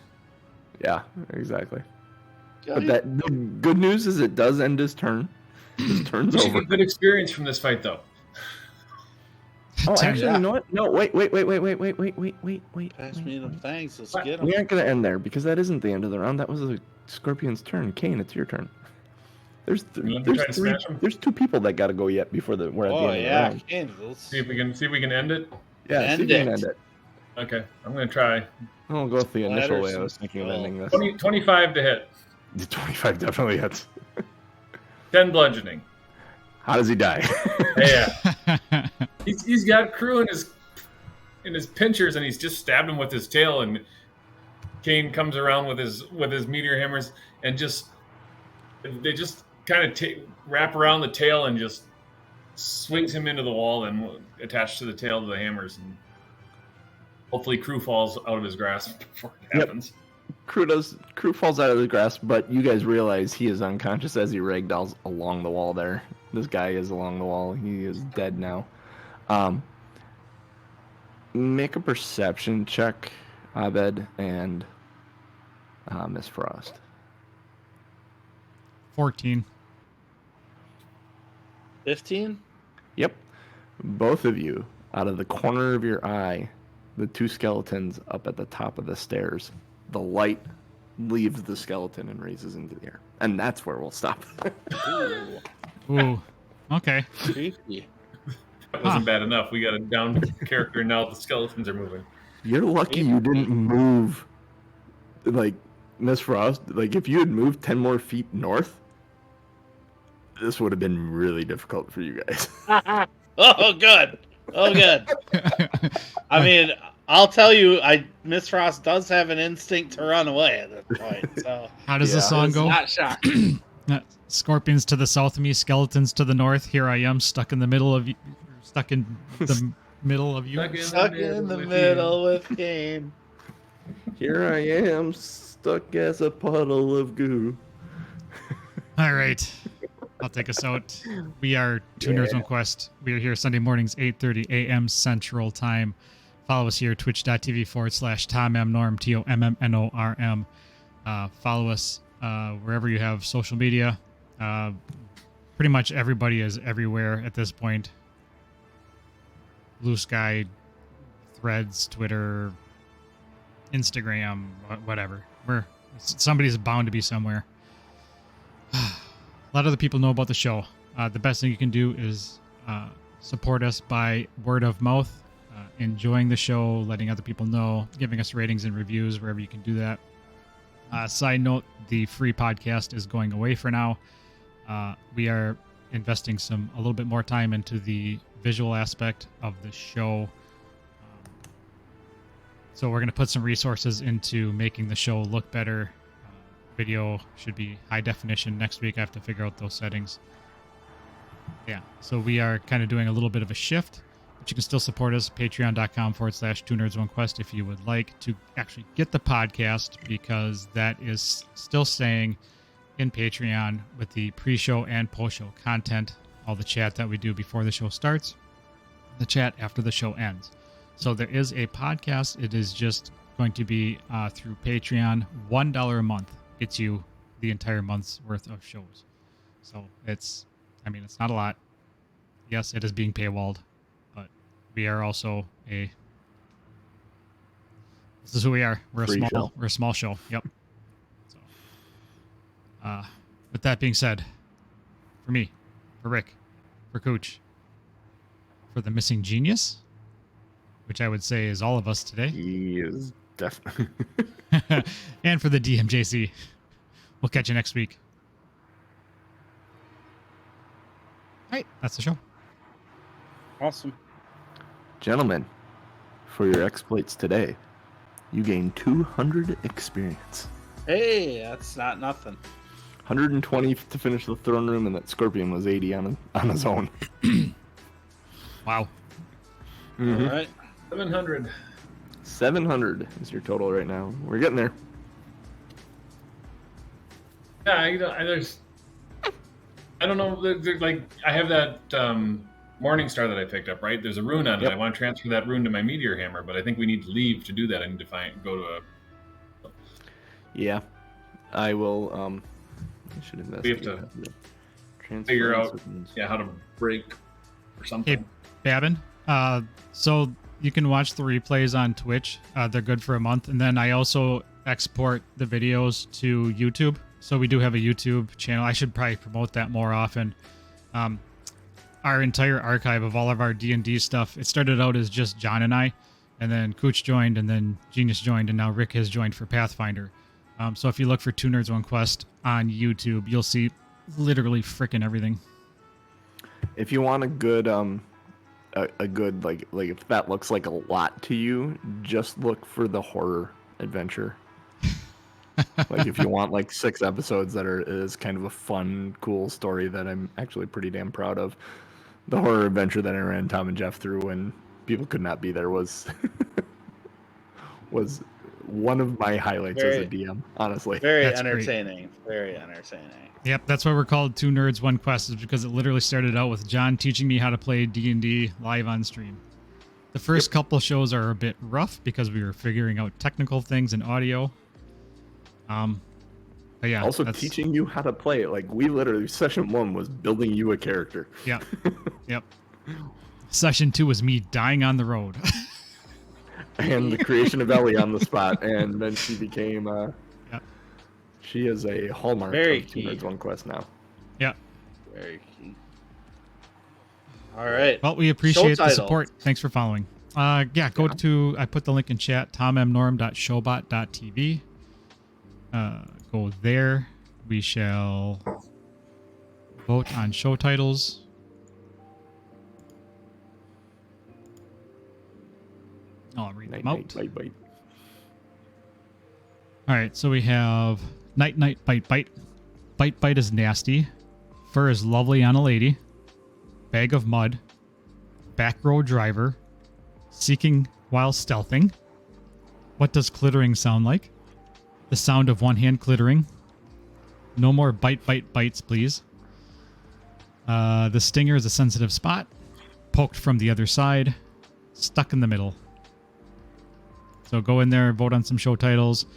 B: yeah, exactly. But the good news is it does end his turn. His turn's
D: We should
B: over.
D: get good experience from this fight, though.
B: Oh, actually,
E: Yeah.
B: you know what? No, wait.
E: Pass me them things. Let's get them.
B: We aren't going to end there because that isn't the end of the round. That was the Scorpion's turn. Kane, it's your turn.
D: You want to try to smash him?
B: There's 2 people that got to go yet before we're at the
E: Oh
B: end
E: yeah,
B: of the round.
E: Kansas.
D: See if we can end it.
B: Yeah, see if you can end it.
D: Okay, I'm going to try.
B: I'll go with the initial way I
E: Ladders
B: was thinking of
E: and
B: ending this.
D: 25 to hit.
B: The 25 definitely hits.
D: 10 bludgeoning.
B: How does he die?
D: Yeah. He's got Crew in his pinchers, and he's just stabbed him with his tail, and Kane comes around with his meteor hammers, and they just kind of wrap around the tail and just swings him into the wall and attached to the tail of the hammers, and hopefully Crew falls out of his grasp before it happens.
B: Crew falls out of the grasp, but you guys realize he is unconscious as he ragdolls along the wall there. This guy is along the wall. He is dead now. Make a perception check, Abed and Miss Frost.
A: 14.
E: 15?
B: Yep. Both of you, out of the corner of your eye, the 2 skeletons up at the top of the stairs, the light leaves the skeleton and raises into the air. And that's where we'll stop.
E: Ooh,
A: Ooh. Okay.
E: creepy.
D: That wasn't bad enough. We got a down character, and now the skeletons are moving.
B: You're lucky you didn't move, like, Miss Frost. Like, if you had moved 10 more feet north, this would have been really difficult for you guys.
E: Oh, good. Oh, good. I mean, I'll tell you, Miss Frost does have an instinct to run away at this point. So
A: How does the
B: Yeah.
A: song go?
E: not shocked.
A: Scorpions to the south of me, skeletons to the north. Here I am, stuck in the middle of you. Stuck in the middle of you.
E: Stuck in the middle with Kane.
B: Here I am, stuck as a puddle of goo.
A: All right. I'll take us out. We are Two Nerds One Quest. We are here Sunday mornings, 8:30 a.m. Central Time. Follow us here, twitch.tv/TomMNorm, TOMMNORM. Follow us wherever you have social media. pretty much everybody is everywhere at this point. Blue Sky, Threads, Twitter, Instagram, whatever. Somebody's bound to be somewhere. A lot of the people know about the show. The best thing you can do is support us by word of mouth, enjoying the show, letting other people know, giving us ratings and reviews wherever you can do that. Side note, the free podcast is going away for now. We are investing a little bit more time into the visual aspect of the show. So we're going to put some resources into making the show look better. Video should be high definition. Next week I have to figure out those settings. Yeah, so we are kind of doing a little bit of a shift, but you can still support us, patreon.com/2nerds1quest if you would like to actually get the podcast, because that is still staying in Patreon with the pre-show and post-show content, all the chat that we do before the show starts, the chat after the show ends. So there is a podcast. It is just going to be through Patreon. $1 a month gets you the entire month's worth of shows. So it's not a lot. Yes, it is being paywalled, but we are also this is who we are. We're a small show. Yep. So, with that being said, for me, for Rick, for Cooch, for the missing genius, which I would say is all of us today.
B: He is definitely.
A: And for the DMJC. We'll catch you next week. All right, that's the show.
E: Awesome.
B: Gentlemen, for your exploits today, you gained 200 experience.
E: Hey, that's not nothing.
B: 120 to finish the throne room, and that scorpion was 80 on his own.
A: Wow.
B: Mm-hmm.
E: All right.
D: 700.
B: 700 is your total right now. We're getting there.
D: Yeah, I don't know. Like, I have that Morning Star that I picked up, right? There's a rune on it.
B: Yep.
D: I want to transfer that rune to my meteor hammer, but I think we need to leave to do that. I need to go to a.
B: Yeah. I will. I should investigate.
D: We have to
B: transfer
D: figure out,
B: certain-
D: how to break or something.
A: Hey, Babin. So you can watch the replays on Twitch. They're good for a month. And then I also export the videos to YouTube. So we do have a YouTube channel. I should probably promote that more often. Our entire archive of all of our D&D stuff, it started out as just John and I, and then Cooch joined, and then Genius joined, and now Rick has joined for Pathfinder. So if you look for 2 Nerds 1 Quest on YouTube, you'll see literally frickin' everything.
B: If you want a good like if that looks like a lot to you, just look for the horror adventure. Like if you want like 6 episodes that is kind of a fun, cool story that I'm actually pretty damn proud of. The horror adventure that I ran Tom and Jeff through when people could not be there was one of my highlights as a DM, honestly.
E: Very
A: That's
E: entertaining. Very entertaining.
A: Yep, that's why we're called 2 Nerds 1 Quest, is because it literally started out with John teaching me how to play D&D live on stream. The first couple shows are a bit rough because we were figuring out technical things and audio. But yeah,
B: Also teaching you how to play it. Like we literally, session 1 was building you a character.
A: Yep. Yep. Session 2 was me dying on the road.
B: And the creation of Ellie on the spot, and then she became
A: Yep.
B: She is a hallmark
E: Very
B: of 2
E: key.
B: Nerds 1 Quest now.
A: Yep.
E: Very key. All right.
A: Well, we appreciate the
E: title.
A: support. Thanks for following. Go to, I put the link in chat, tommnorm.showbot.tv. Go there. We shall vote on show titles. I'll read them out.
B: Bite.
A: All right, so we have Night, Bite, Bite. Bite is nasty. Fur is lovely on a lady. Bag of mud. Back row driver. Seeking while stealthing. What does clittering sound like? The sound of one hand clittering. No more bites, please. The stinger is a sensitive spot. Poked from the other side. Stuck in the middle. So go in there, vote on some show titles.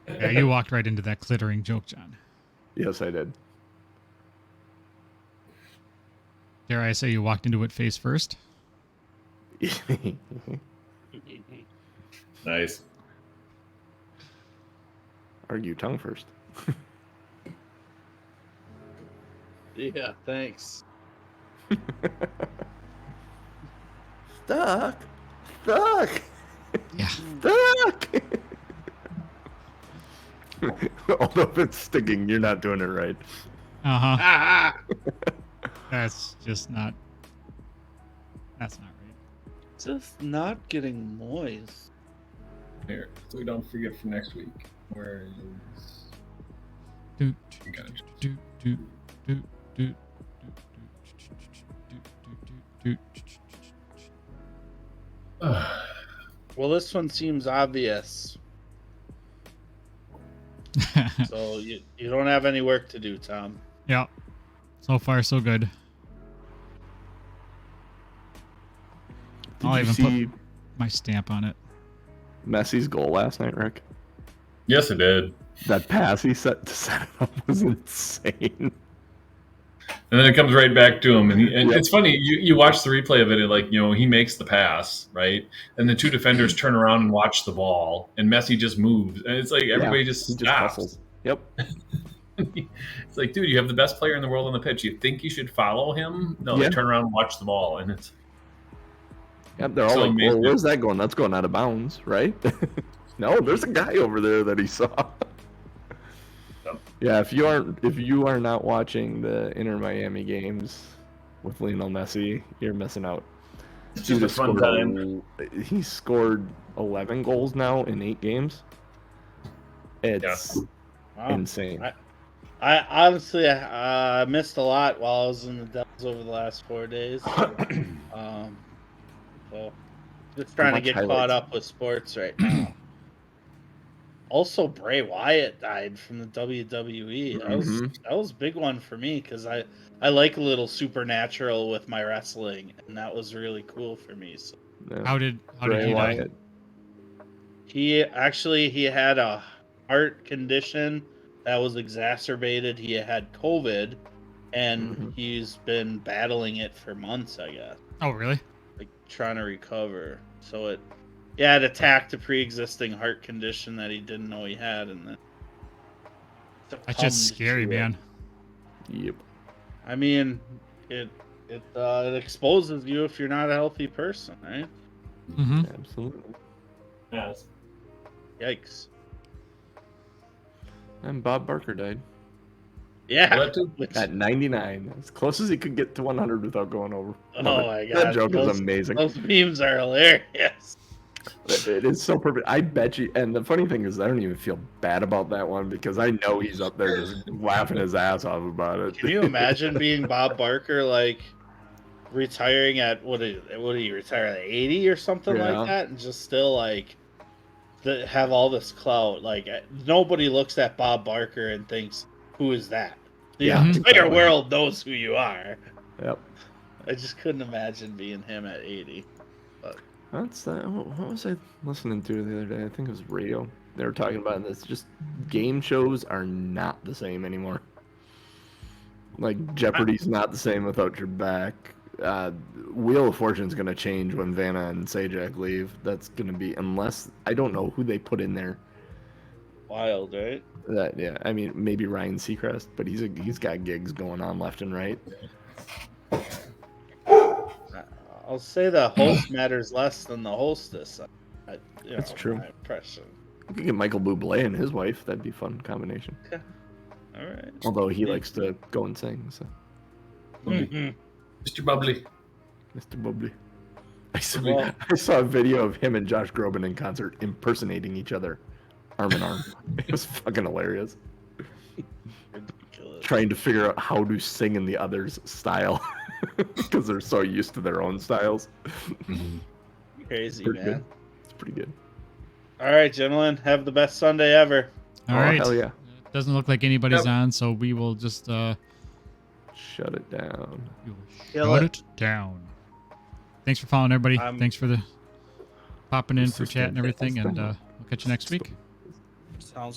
A: Yeah, you walked right into that Clittering joke, John.
B: Yes, I did.
A: Dare I say you walked into it face first?
D: Nice.
B: Argue tongue first.
E: Yeah, thanks.
B: Stuck. Stuck.
A: Yeah.
B: Stuck. Although if it's sticking, you're not doing it right.
A: Uh-huh.
E: Ah,
A: That's just not... That's not right.
E: just not getting moist.
D: Here, so we don't forget for next week. Where is?
A: Do,
D: Okay.
A: do, do, do, do, do.
E: Well, this one seems obvious. So you don't have any work to do, Tom.
A: Yeah. So far, so good.
B: Did
A: I'll
B: you
A: even
B: see
A: put my stamp on it.
B: Messi's goal last night, Rick?
D: Yes, it did.
B: That pass he set to set it up was insane.
D: And then it comes right back to him, and
B: Yep.
D: it's funny. You watch the replay of it, and like he makes the pass, right, and the two defenders turn around and watch the ball, and Messi just moves, and it's like everybody just
B: He
D: stops.
B: hustles. Yep.
D: It's like, dude, you have the best player in the world on the pitch. You think you should follow him? No,
B: Yeah.
D: they turn around and watch the ball, and it's
B: Yep. They're all
D: So
B: like,
D: amazing.
B: "Well, where's that going? That's going out of bounds, right?" No, there's a guy over there that he saw.
D: Yep.
B: Yeah, if you are not watching the Inter Miami games with Lionel Messi, you're missing out.
D: just
B: Dude
D: a
B: has
D: fun
B: scored
D: time.
B: He's scored 11 goals now in 8 games. It's
E: Wow.
B: insane.
E: I honestly missed a lot while I was in the Devils over the last 4 days. So just trying to
B: Watch
E: get caught
B: highlights.
E: up with sports right now. Also, Bray Wyatt died from the WWE. That was a big one for me because I like a little supernatural with my wrestling, and that was really cool for me. So
B: Yeah.
A: How did
B: Bray
A: he die?
B: Wyatt.
E: he had a heart condition that was exacerbated. He had COVID, and
B: Mhm.
E: he's been battling it for months, I guess,
A: Oh, really?
E: like trying to recover. So it attacked a pre-existing heart condition that he didn't know he had, and then
A: That's just
E: succumbed
A: scary,
E: to it.
A: man.
B: Yep.
E: I mean, it exposes you if you're not a healthy person, right?
A: Mm-hmm.
B: Absolutely.
D: Yes.
E: Yikes!
B: And Bob Barker died
E: Yeah.
D: Well, that too.
B: at 99, as close as he could get to 100 without going over.
E: Oh
B: Love it.
E: my
B: That
E: god,
B: joke
E: those-
B: is amazing.
E: Those memes are hilarious.
B: It is so perfect. I bet you. And the funny thing is, I don't even feel bad about that one because I know he's up there just laughing his ass off about it.
E: Can you imagine being Bob Barker, like retiring at what did he retire at 80 or something
B: Yeah.
E: like that, and just still like have all this clout? Like nobody looks at Bob Barker and thinks, "Who is that?" The
B: Yeah,
E: entire
B: exactly.
E: world knows who you are.
B: Yep.
E: I just couldn't imagine being him at 80.
B: That's what was I listening to the other day? I think it was radio. They were talking about this. Just game shows are not the same anymore. Like Jeopardy's not the same without your back. Wheel of Fortune's gonna change when Vanna and Sajak leave. That's gonna be unless I don't know who they put in there.
E: Wild, right?
B: That yeah, I mean maybe Ryan Seacrest, but he's got gigs going on left and right.
E: I'll say the host matters less than the hostess.
B: That's true.
E: My impression.
B: We could get Michael Bublé and his wife. That'd be a fun combination.
E: All right.
B: Although he likes to go and sing, so
E: Mhm.
D: Mr. Bubbly.
B: Mr. Bublé.
E: Well-
B: I saw a video of him and Josh Groban in concert impersonating each other, arm in arm. It was fucking hilarious.
E: Ridiculous.
B: Trying to figure out how to sing in the other's style because they're so used to their own styles.
E: Crazy,
B: Pretty
E: man.
B: good. It's pretty good.
E: All right, gentlemen, have the best Sunday ever.
A: All
B: Oh,
A: right.
B: hell yeah.
A: Doesn't look like anybody's
D: Yep.
A: on, so we will just
B: Shut it down.
A: we will
E: Kill
A: shut
E: it.
A: it down. Thanks for following, everybody.
E: I'm-
A: Thanks for the popping in for
B: Sister.
A: chat and everything, and we'll catch you next week.
E: Sounds